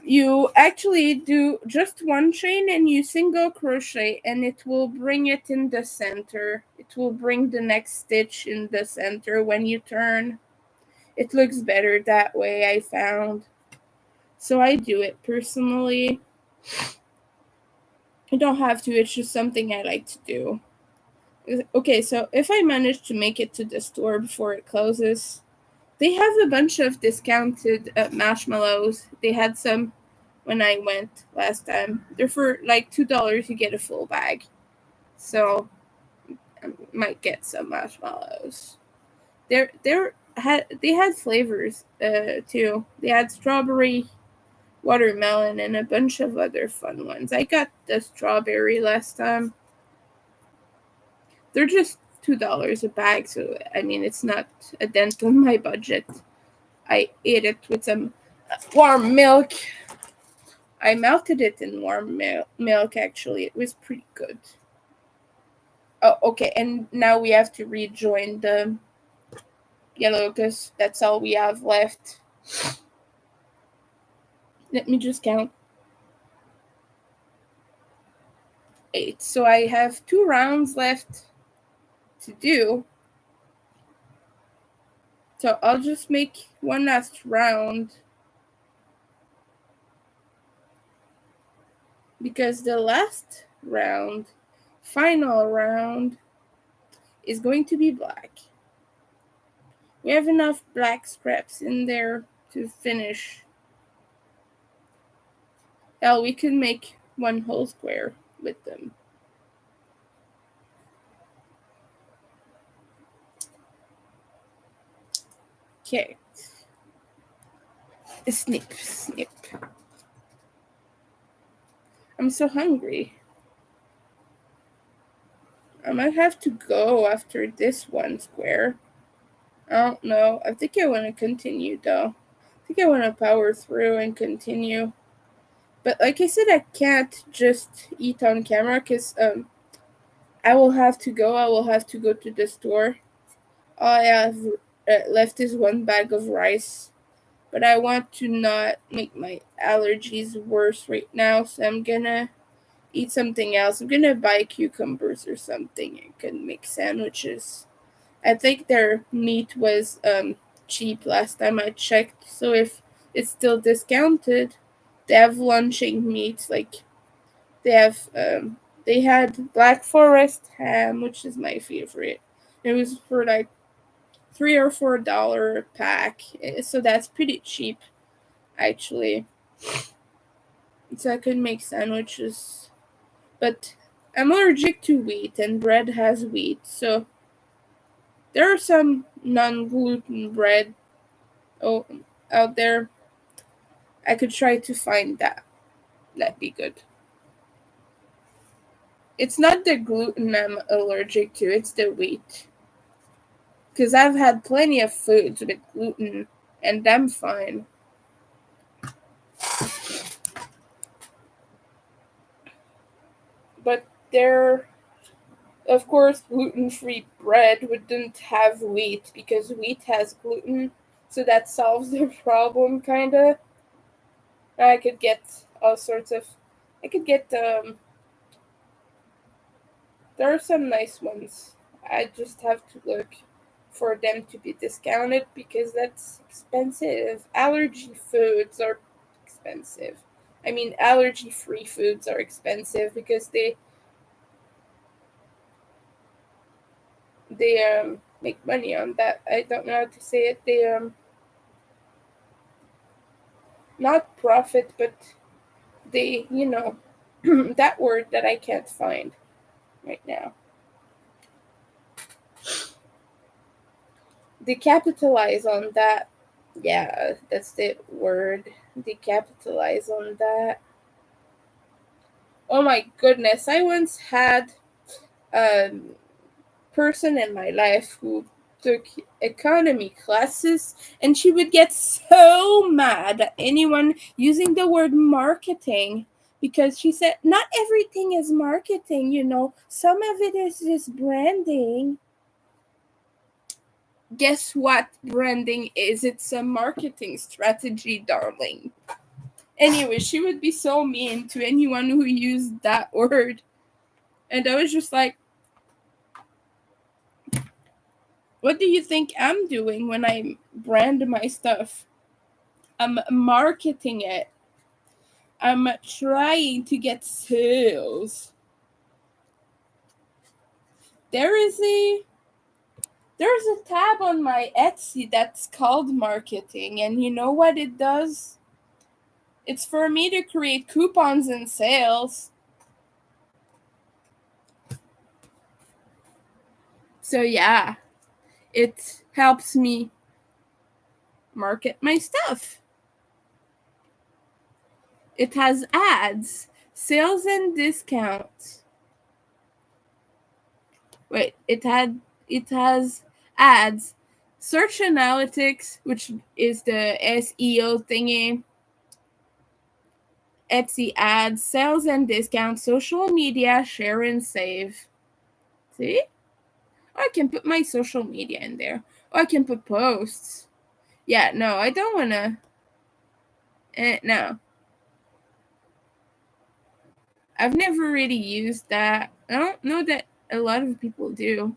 You actually do just one chain and you single crochet, and it will bring it in the center. It will bring the next stitch in the center when you turn. It looks better that way, I found. So I do it personally. You don't have to, it's just something I like to do. Okay, so if I manage to make it to the store before it closes, they have a bunch of discounted marshmallows. They had some when I went last time. They're for like $2. You get a full bag, so I might get some marshmallows. They had flavors too. They had strawberry, watermelon, and a bunch of other fun ones. I got the strawberry last time. They're just $2 a bag, so I mean it's not a dent on my budget. I ate it with some warm milk. I melted it in warm milk. Actually, it was pretty good. Oh, okay, and now we have to rejoin the yellow because that's all we have left. Let me just count. 8. So I have 2 rounds left to do. So I'll just make one last round because the last round, final round, is going to be black. We have enough black scraps in there to finish. Hell, we can make one whole square with them. Okay. Snip, snip. I'm so hungry. I might have to go after this one square. I don't know. I think I want to continue though. I think I want to power through and continue. But like I said, I can't just eat on camera because I will have to go. I will have to go to the store. All I have left is one bag of rice. But I want to not make my allergies worse right now, so I'm gonna eat something else. I'm gonna buy cucumbers or something and can make sandwiches. I think their meat was cheap last time I checked, so if it's still discounted, they have lunching meats like they had Black Forest ham, which is my favorite. It was for like $3 or $4 a pack, so that's pretty cheap actually. So I could make sandwiches, but I'm allergic to wheat, and bread has wheat, so there are some non-gluten bread oh, out there. I could try to find that. That'd be good. It's not the gluten I'm allergic to, it's the wheat. Because I've had plenty of foods with gluten, and I'm fine. But there, of course, gluten-free bread wouldn't have wheat because wheat has gluten, so that solves the problem, kinda. I could get all sorts of. I could get There are some nice ones. I just have to look for them to be discounted because that's expensive. Allergy foods are expensive. I mean, allergy-free foods are expensive because they make money on that. I don't know how to say it. They not profit, but they that word that I can't find right now. They capitalize on that. Yeah, that's the word. They capitalize on that. Oh my goodness! I once had a person in my life who took economy classes, and she would get so mad at anyone using the word marketing because she said not everything is marketing, some of it is just branding. Guess what branding is? It's a marketing strategy, darling. Anyway, she would be so mean to anyone who used that word. And I was just like, what do you think I'm doing when I brand my stuff? I'm marketing it. I'm trying to get sales. There is a there's a tab on my Etsy that's called marketing, and you know what it does? It's for me to create coupons and sales. So yeah, it helps me market my stuff. It has ads, sales and discounts. Wait, it has ads, search analytics, which is the SEO thingy, Etsy ads, sales and discounts, social media, share and save. See? Or I can put my social media in there. Or I can put posts. Yeah, no, I don't wanna. No. I've never really used that. I don't know that a lot of people do.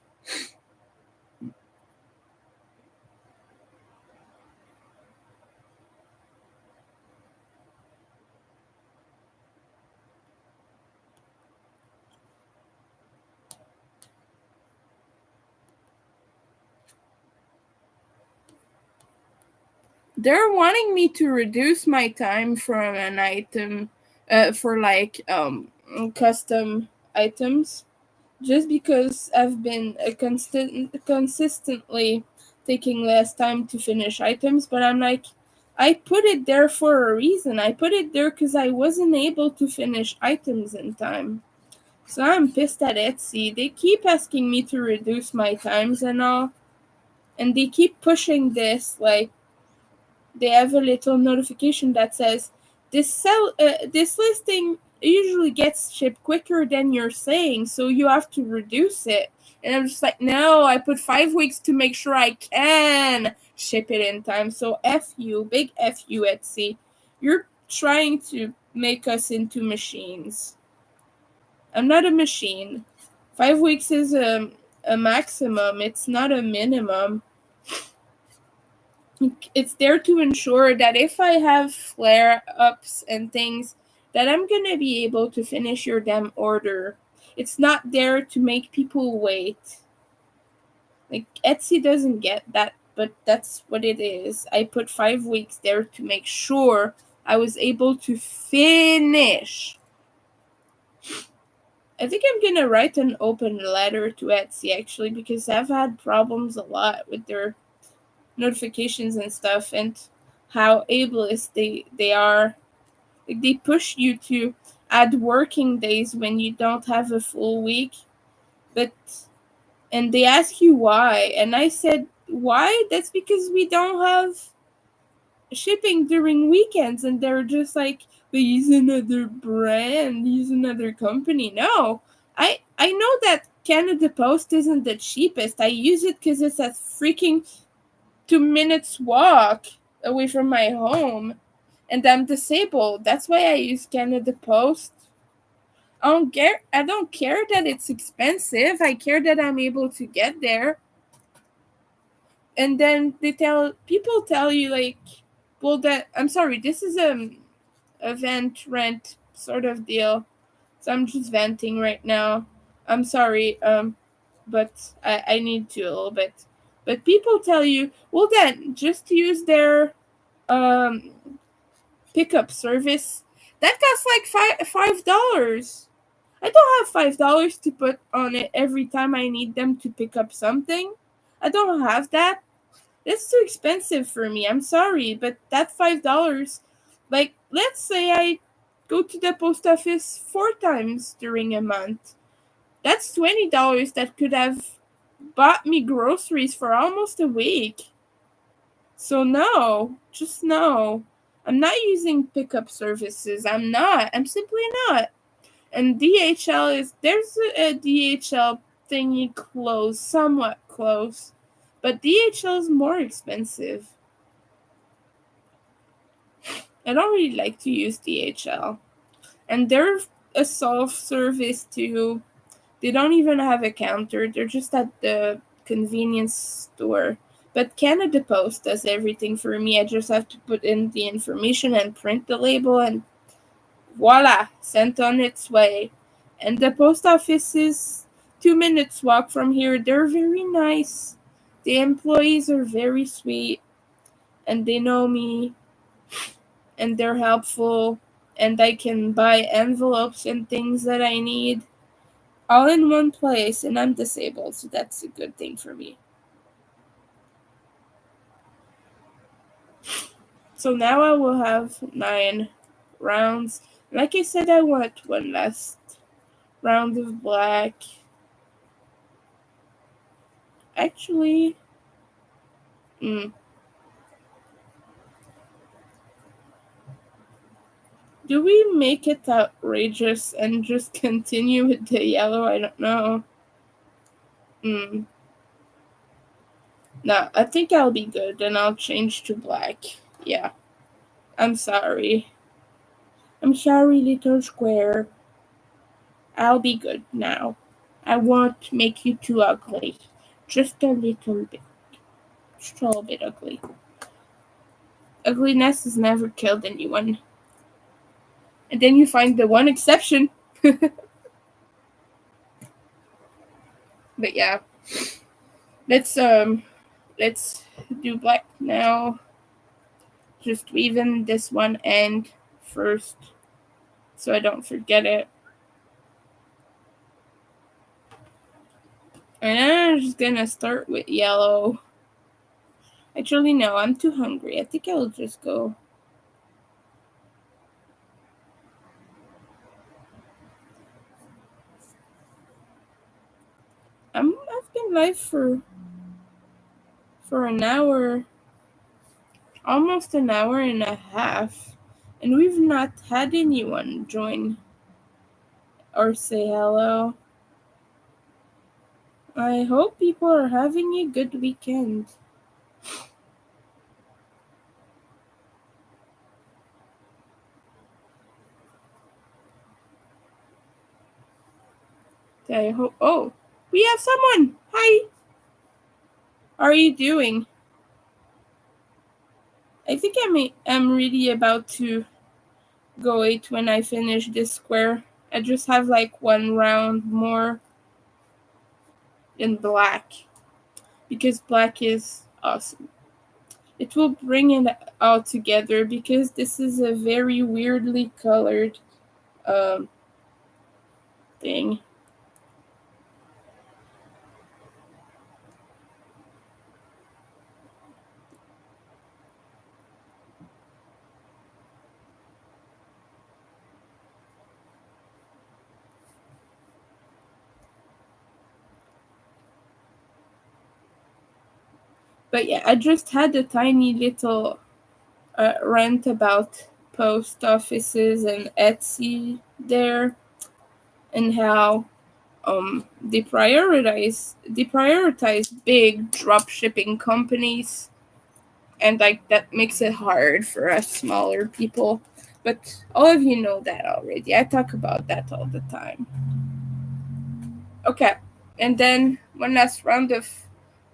They're wanting me to reduce my time from an item for like custom items just because I've been consistently taking less time to finish items, but I'm like, I put it there for a reason. I put it there because I wasn't able to finish items in time. So I'm pissed at Etsy. They keep asking me to reduce my times and all, and they keep pushing this like they have a little notification that says this listing usually gets shipped quicker than you're saying, so you have to reduce it. And I'm just like, no, I put 5 weeks to make sure I can ship it in time. So F you, big F you, Etsy. You're trying to make us into machines. I'm not a machine. 5 weeks is a maximum, it's not a minimum. It's there to ensure that if I have flare ups and things, that I'm gonna be able to finish your damn order. It's not there to make people wait. Like Etsy doesn't get that, but that's what it is. I put 5 weeks there to make sure I was able to finish. I think I'm gonna write an open letter to Etsy actually because I've had problems a lot with their notifications and stuff and how ableist they are. Like they push you to add working days when you don't have a full week, but and they ask you why, and I said why? That's because we don't have shipping during weekends, and they're just like, we use another brand, use another company. No, I know that Canada Post isn't the cheapest. I use it because it's a freaking 2 minutes walk away from my home, and I'm disabled. That's why I use Canada Post. I don't care that it's expensive. I care that I'm able to get there. And then people tell you like, well, that I'm sorry, this is a vent rent sort of deal. So I'm just venting right now. I'm sorry, but I need to a little bit. But people tell you, well, then just use their um pickup service. That costs like $5. I don't have $5 to put on it every time I need them to pick up something. I don't have that. It's too expensive for me. I'm sorry, but that $5, like let's say I go to the post office 4 times during a month. That's $20 that could have bought me groceries for almost a week. So no, just no. I'm not using pickup services. I'm not. I'm simply not. And DHL there's a DHL thingy close, somewhat close. But DHL is more expensive. I don't really like to use DHL. And they're a self-service too. They don't even have a counter. They're just at the convenience store. But Canada Post does everything for me. I just have to put in the information and print the label and voila, sent on its way. And the post offices, 2 minutes walk from here. They're very nice. The employees are very sweet, and they know me, and they're helpful, and I can buy envelopes and things that I need all in one place, and I'm disabled, so that's a good thing for me. So now I will have 9 rounds. Like I said, I want one last round of black. Actually, do we make it outrageous and just continue with the yellow? I don't know. No, I think I'll be good, and I'll change to black. Yeah. I'm sorry. I'm sorry, little square. I'll be good now. I won't make you too ugly. Just a little bit. Just a little bit ugly. Ugliness has never killed anyone. And then you find the one exception. But yeah. Let's do black now. Just weave in this one end first so I don't forget it. And I'm just gonna start with yellow. Actually, no, I'm too hungry. I think I'll just go. I've been live for an hour, almost an hour and a half, and we've not had anyone join or say hello. I hope people are having a good weekend. I hope. Oh, we have someone. Hi. How are you doing? I think I'm really about to go eat when I finish this square. I just have like one round more in black because black is awesome. It will bring it all together because this is a very weirdly colored um, thing. But yeah, I just had a tiny little rant about post offices and Etsy there, and how they prioritize big drop shipping companies, and like that makes it hard for us smaller people. But all of you know that already. I talk about that all the time. Okay, and then one last round of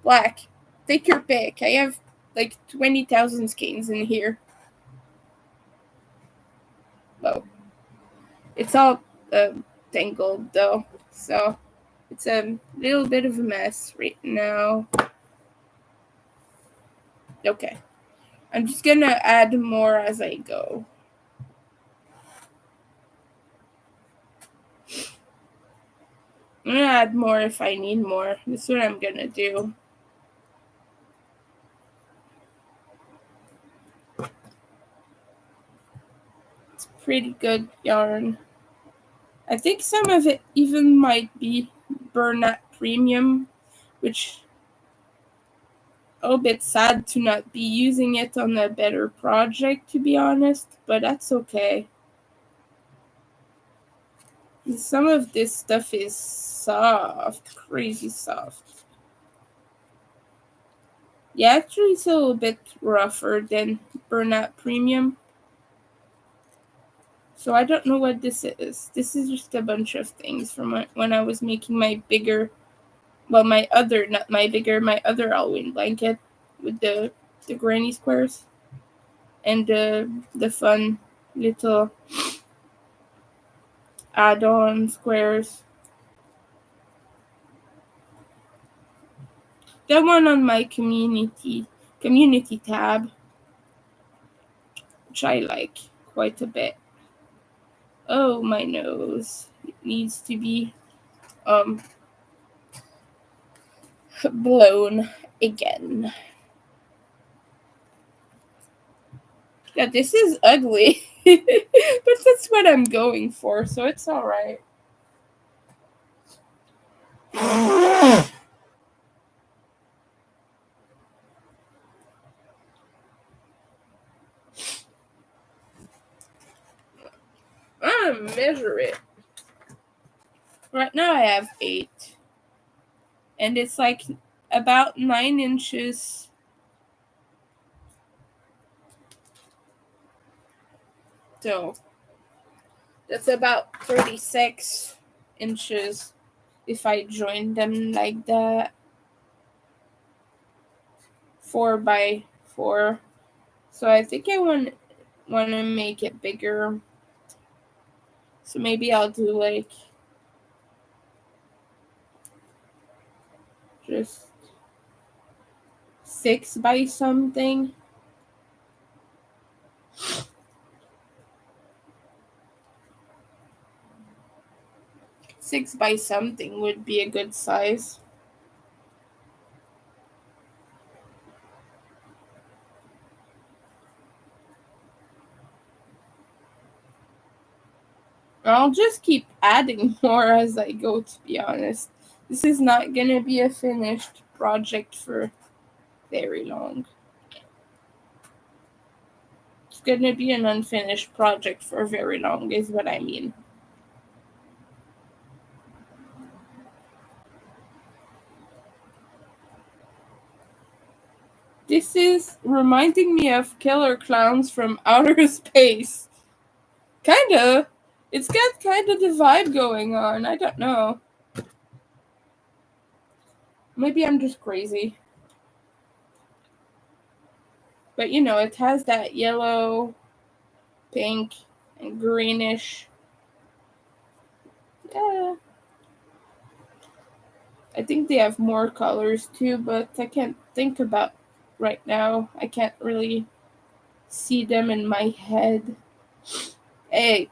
black. Take your pick. I have like 20,000 skeins in here. Well, it's all tangled though, so it's a little bit of a mess right now. Okay, I'm just gonna add more as I go. I'm gonna add more if I need more. That's what I'm gonna do. It's pretty good yarn. I think some of it even might be Bernat Premium, which a little bit sad to not be using it on a better project, to be honest, but that's okay. Some of this stuff is soft, crazy soft. Yeah, actually it's a little bit rougher than Bernat Premium. So I don't know what this is. This is just a bunch of things from when I was making my bigger, well, my other Halloween blanket with the granny squares and the fun little add-on squares. The one on my community tab, which I like quite a bit. Oh, my nose. It needs to be um blown again. Yeah, this is ugly. But that's what I'm going for, so it's alright. I'm gonna measure it. Right now I have 8. And it's like about 9 inches. So that's about 36 inches if I join them like that. 4 by 4. So I think I want to make it bigger. So maybe I'll do like just 6 by something. 6 by something would be a good size. I'll just keep adding more as I go, to be honest. This is not gonna be a finished project for very long. It's gonna be an unfinished project for very long, is what I mean. This is reminding me of Killer Clowns from Outer Space. Kinda. It's got kind of the vibe going on. I don't know. Maybe I'm just crazy. But you know, it has that yellow, pink, and greenish. Yeah. I think they have more colors too, but I can't think about right now. I can't really see them in my head. Hey,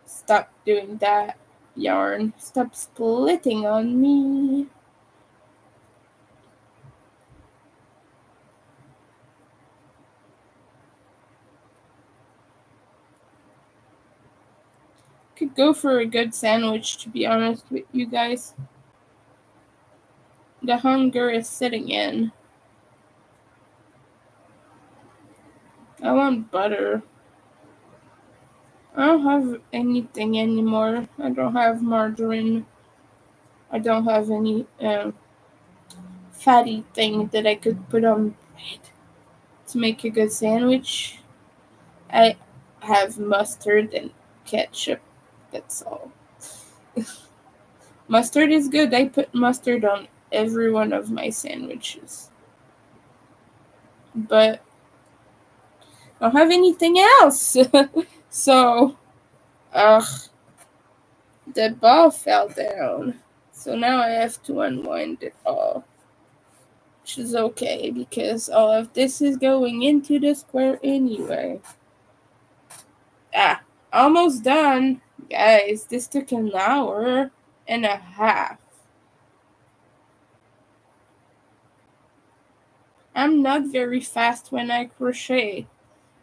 stop doing that, yarn. Stop splitting on me. Could go for a good sandwich, to be honest with you guys. The hunger is sitting in. I want butter. I don't have anything anymore. I don't have margarine. I don't have any fatty thing that I could put on bread to make a good sandwich. I have mustard and ketchup. That's all. Mustard is good. I put mustard on every one of my sandwiches. But I don't have anything else. So, ugh, the ball fell down. So now I have to unwind it all. Which is okay because all of this is going into the square anyway. Ah, almost done. Guys, this took an hour and a half. I'm not very fast when I crochet.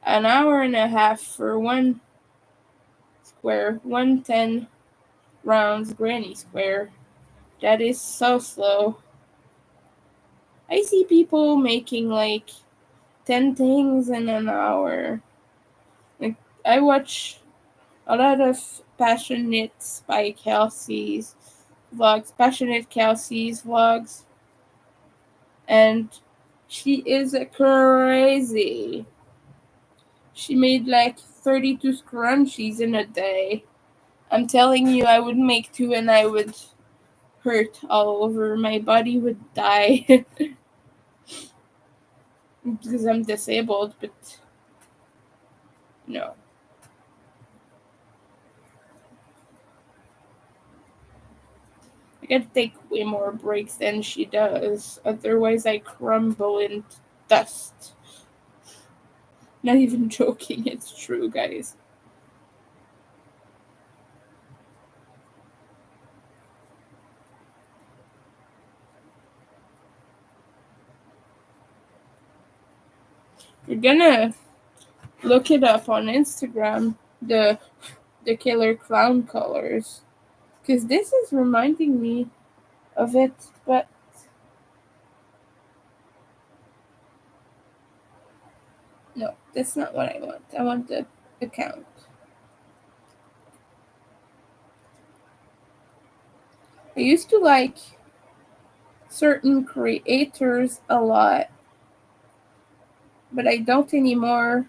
An hour and a half for one square, 110 rounds granny square. That is so slow. I see people making like 10 things in an hour. Like, I watch a lot of Passionate by Kelsey's vlogs, Passionate Kelsey's vlogs, and she is crazy. She made like 32 scrunchies in a day. I'm telling you, I would make 2 and I would hurt all over. My body would die because I'm disabled, but no. I gotta take way more breaks than she does. Otherwise, I crumble in dust. Not even joking, it's true, guys. You're gonna look it up on Instagram, the killer clown colors. Because this is reminding me of it, but no, that's not what I want. I want the account. I used to like certain creators a lot, but I don't anymore.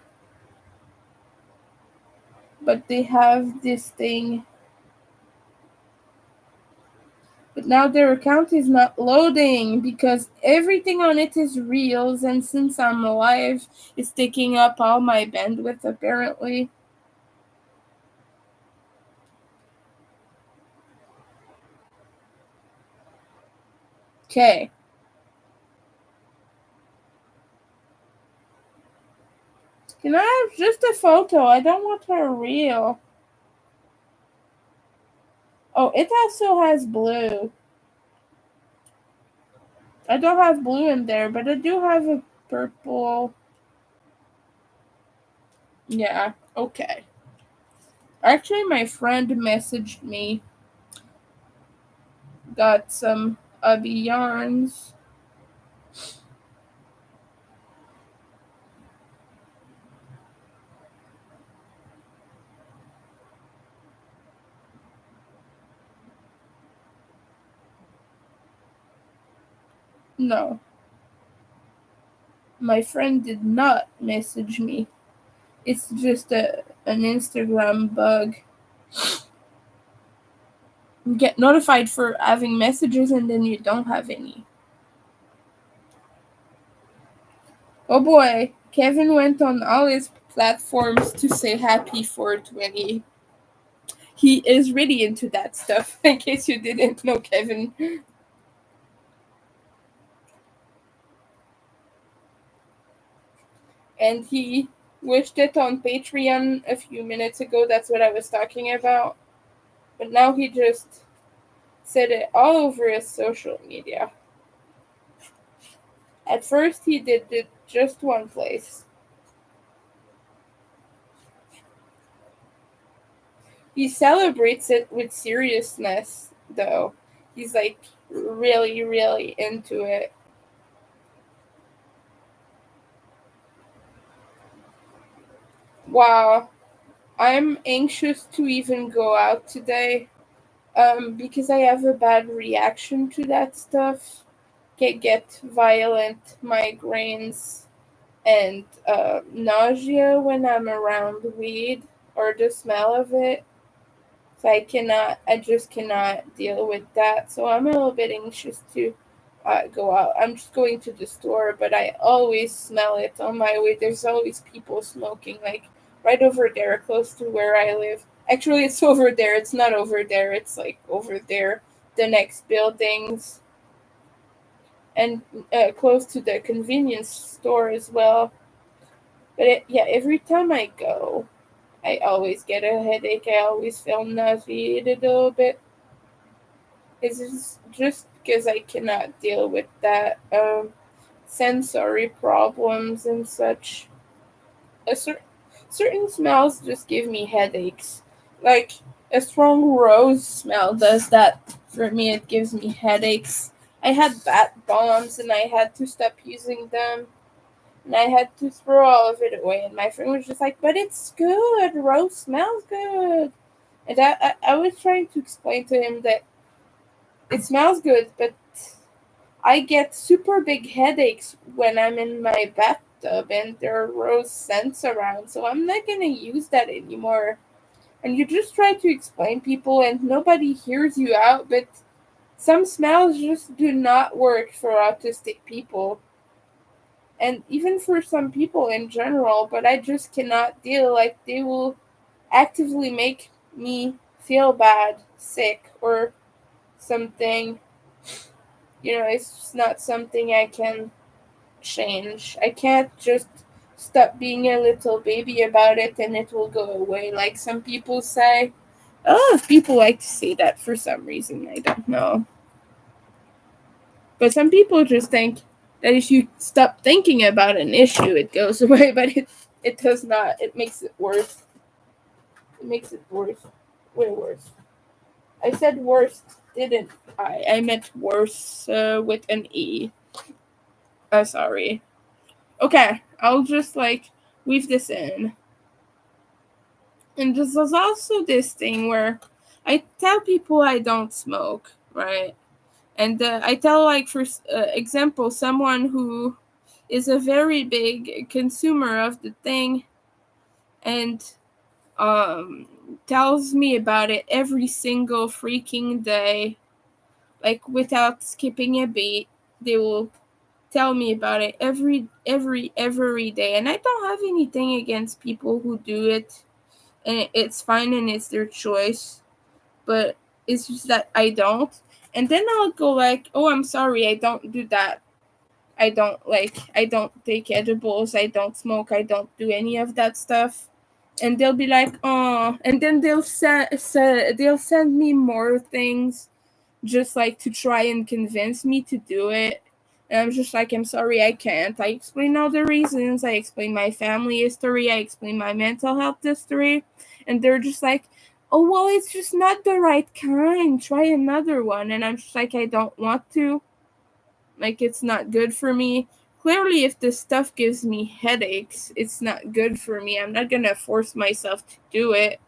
But they have this thing. But now their account is not loading because everything on it is reels, and since I'm live, it's taking up all my bandwidth apparently. Okay. Can I have just a photo? I don't want a reel. Oh, it also has blue. I don't have blue in there, but I do have a purple. Yeah, okay. Actually, my friend messaged me, got some Ubby yarns. No, my friend did not message me. It's just an Instagram bug. You get notified for having messages and then you don't have any. Oh boy, Kevin went on all his platforms to say happy 420. He is really into that stuff, in case you didn't know, Kevin. And he wished it on Patreon a few minutes ago. That's what I was talking about. But now he just said it all over his social media. At first, he did it just one place. He celebrates it with seriousness, though. He's like really, really into it. Wow, I'm anxious to even go out today. Because I have a bad reaction to that stuff. Get violent migraines and nausea when I'm around weed or the smell of it. So I just cannot deal with that. So I'm a little bit anxious to go out. I'm just going to the store, but I always smell it on my way. There's always people smoking, like right over there, close to where I live. Actually, it's over there. It's not over there. It's like over there, the next buildings, and close to the convenience store as well. But yeah, every time I go, I always get a headache. I always feel nauseated a little bit. It's just because I cannot deal with that sensory problems and such. Certain smells just give me headaches. Like a strong rose smell does that for me. It gives me headaches. I had bat bombs and I had to stop using them. And I had to throw all of it away. And my friend was just like, "But it's good. Rose smells good." And I was trying to explain to him that it smells good, but I get super big headaches when I'm in my bathtub and there are rose scents around, so I'm not gonna use that anymore. And you just try to explain people and nobody hears you out, but some smells just do not work for autistic people. And even for some people in general, but I just cannot deal. Like, they will actively make me feel bad, sick, or something, it's just not something I can change. I can't just stop being a little baby about it and it will go away, like some people say. Oh, people like to say that for some reason. I don't know. But some people just think that if you stop thinking about an issue, it goes away, but it does not. It makes it worse. It makes it worse. Way worse. I said worse, didn't I? I meant worse with an E. Sorry. Okay, I'll just weave this in. And this is also this thing where I tell people I don't smoke, right? And I tell, for example, someone who is a very big consumer of the thing and tells me about it every single freaking day, without skipping a beat. They will tell me about it every day, and I don't have anything against people who do it, and it's fine and it's their choice, but it's just that I don't. And then I'll go oh, I'm sorry, I don't do that. I don't take edibles, I don't smoke, I don't do any of that stuff. And they'll be like, oh, and then they'll send me more things just to try and convince me to do it. And I'm just I'm sorry, I can't. I explain all the reasons. I explain my family history. I explain my mental health history. And they're just oh, well, it's just not the right kind. Try another one. And I'm just I don't want to. It's not good for me. Clearly, if this stuff gives me headaches, it's not good for me. I'm not going to force myself to do it.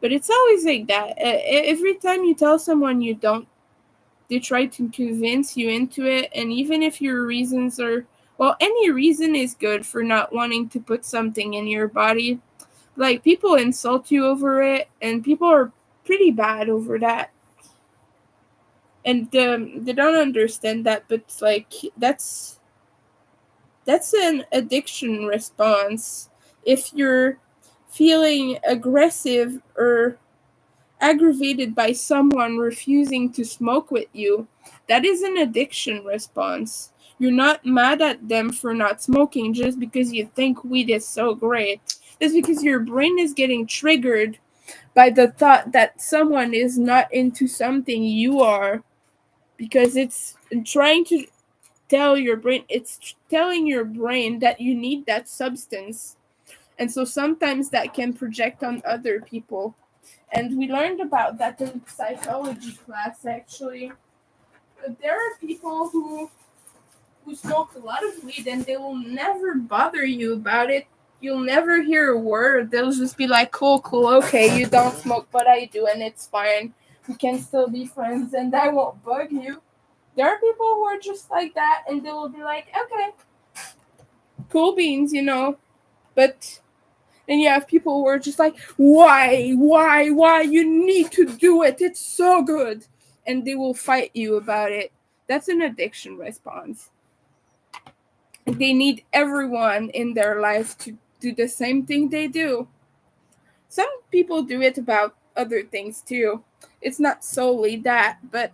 But it's always like that. Every time you tell someone you don't, they try to convince you into it. And even if your reasons are, well, any reason is good for not wanting to put something in your body. People insult you over it, and people are pretty bad over that. And they don't understand that, but that's an addiction response. If you're feeling aggressive or aggravated by someone refusing to smoke with you, that is an addiction response. You're not mad at them for not smoking just because you think weed is so great. It's because your brain is getting triggered by the thought that someone is not into something you are, because it's trying to it's telling your brain that you need that substance. And so sometimes that can project on other people. And we learned about that in psychology class, actually. There are people who smoke a lot of weed and they will never bother you about it. You'll never hear a word. They'll just be like, cool, okay, you don't smoke, but I do, and it's fine. We can still be friends, and I won't bug you. There are people who are just like that, and they will be like, okay, cool beans, But then you have people who are just like, why, you need to do it, it's so good. And they will fight you about it. That's an addiction response. They need everyone in their life to do the same thing they do. Some people do it about other things too. It's not solely that, but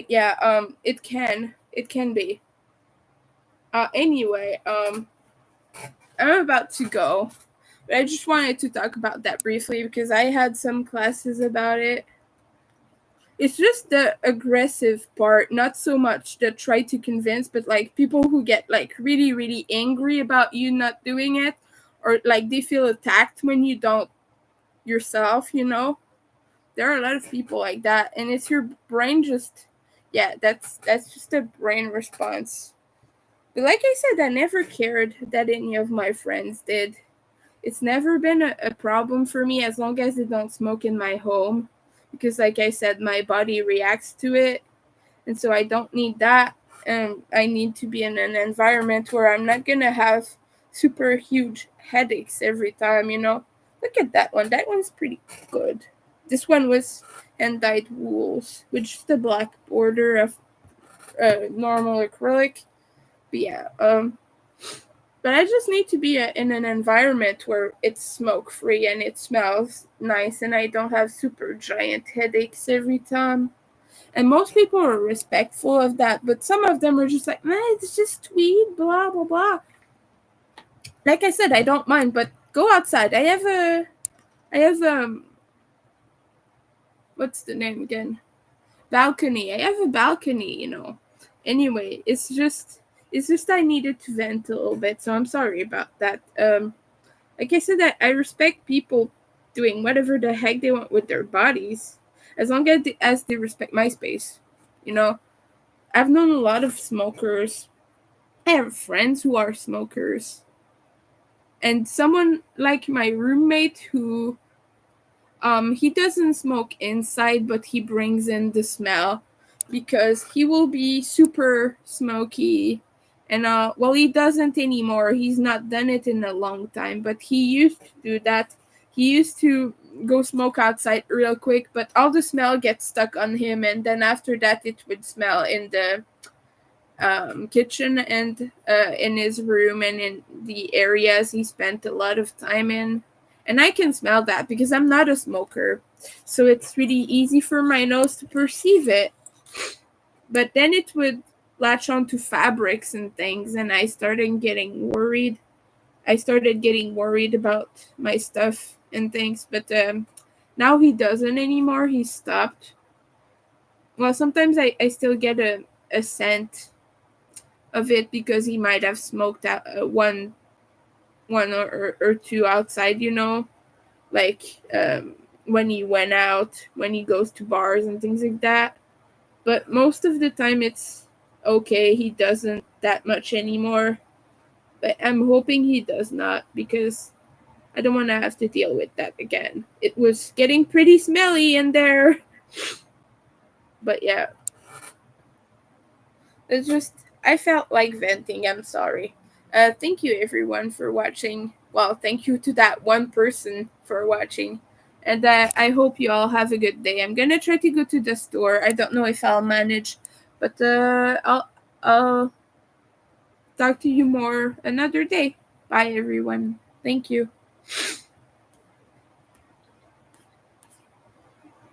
yeah, it can be. Anyway, I'm about to go, but I just wanted to talk about that briefly because I had some classes about it. It's just the aggressive part, not so much the try to convince, but people who get really, really angry about you not doing it, or they feel attacked when you don't yourself, There are a lot of people like that, and it's your brain just, yeah, that's just a brain response. But like I said, I never cared that any of my friends did. It's never been a problem for me as long as they don't smoke in my home. Because like I said, my body reacts to it. And so I don't need that. And I need to be in an environment where I'm not going to have super huge headaches every time, Look at that one. That one's pretty good. This one was hand-dyed wools with just a black border of normal acrylic. But yeah, But I just need to be in an environment where it's smoke free and it smells nice and I don't have super giant headaches every time. And most people are respectful of that, but some of them are just like, man, it's just weed, blah, blah, blah. Like I said, I don't mind, but go outside. I have, what's the name again? Balcony. I have a balcony, you know. Anyway, it's just I needed to vent a little bit, so I'm sorry about that. Like I said, I respect people doing whatever the heck they want with their bodies, as long as they respect my space. You know, I've known a lot of smokers. I have friends who are smokers, and someone like my roommate who he doesn't smoke inside, but he brings in the smell because he will be super smoky. And well, he doesn't anymore. He's not done it in a long time, but he used to do that. He used to go smoke outside real quick, but all the smell gets stuck on him, and then after that, it would smell in the kitchen and in his room and in the areas he spent a lot of time in. And I can smell that because I'm not a smoker. So it's really easy for my nose to perceive it. But then it would latch onto fabrics and things, and I started getting worried. I started getting worried about my stuff and things. But now he doesn't anymore. He stopped. Well, sometimes I still get a scent of it because he might have smoked out one or two outside, you know, like when he went out, when he goes to bars and things like that. But most of the time it's okay. He doesn't that much anymore. But I'm hoping he does not because I don't want to have to deal with that again. It was getting pretty smelly in there. But yeah, it's just, I felt like venting. I'm sorry. Thank you everyone for watching. Well, thank you to that one person for watching. And I hope you all have a good day. I'm gonna try to go to the store. I don't know if I'll manage, but I'll talk to you more another day. Bye everyone. Thank you.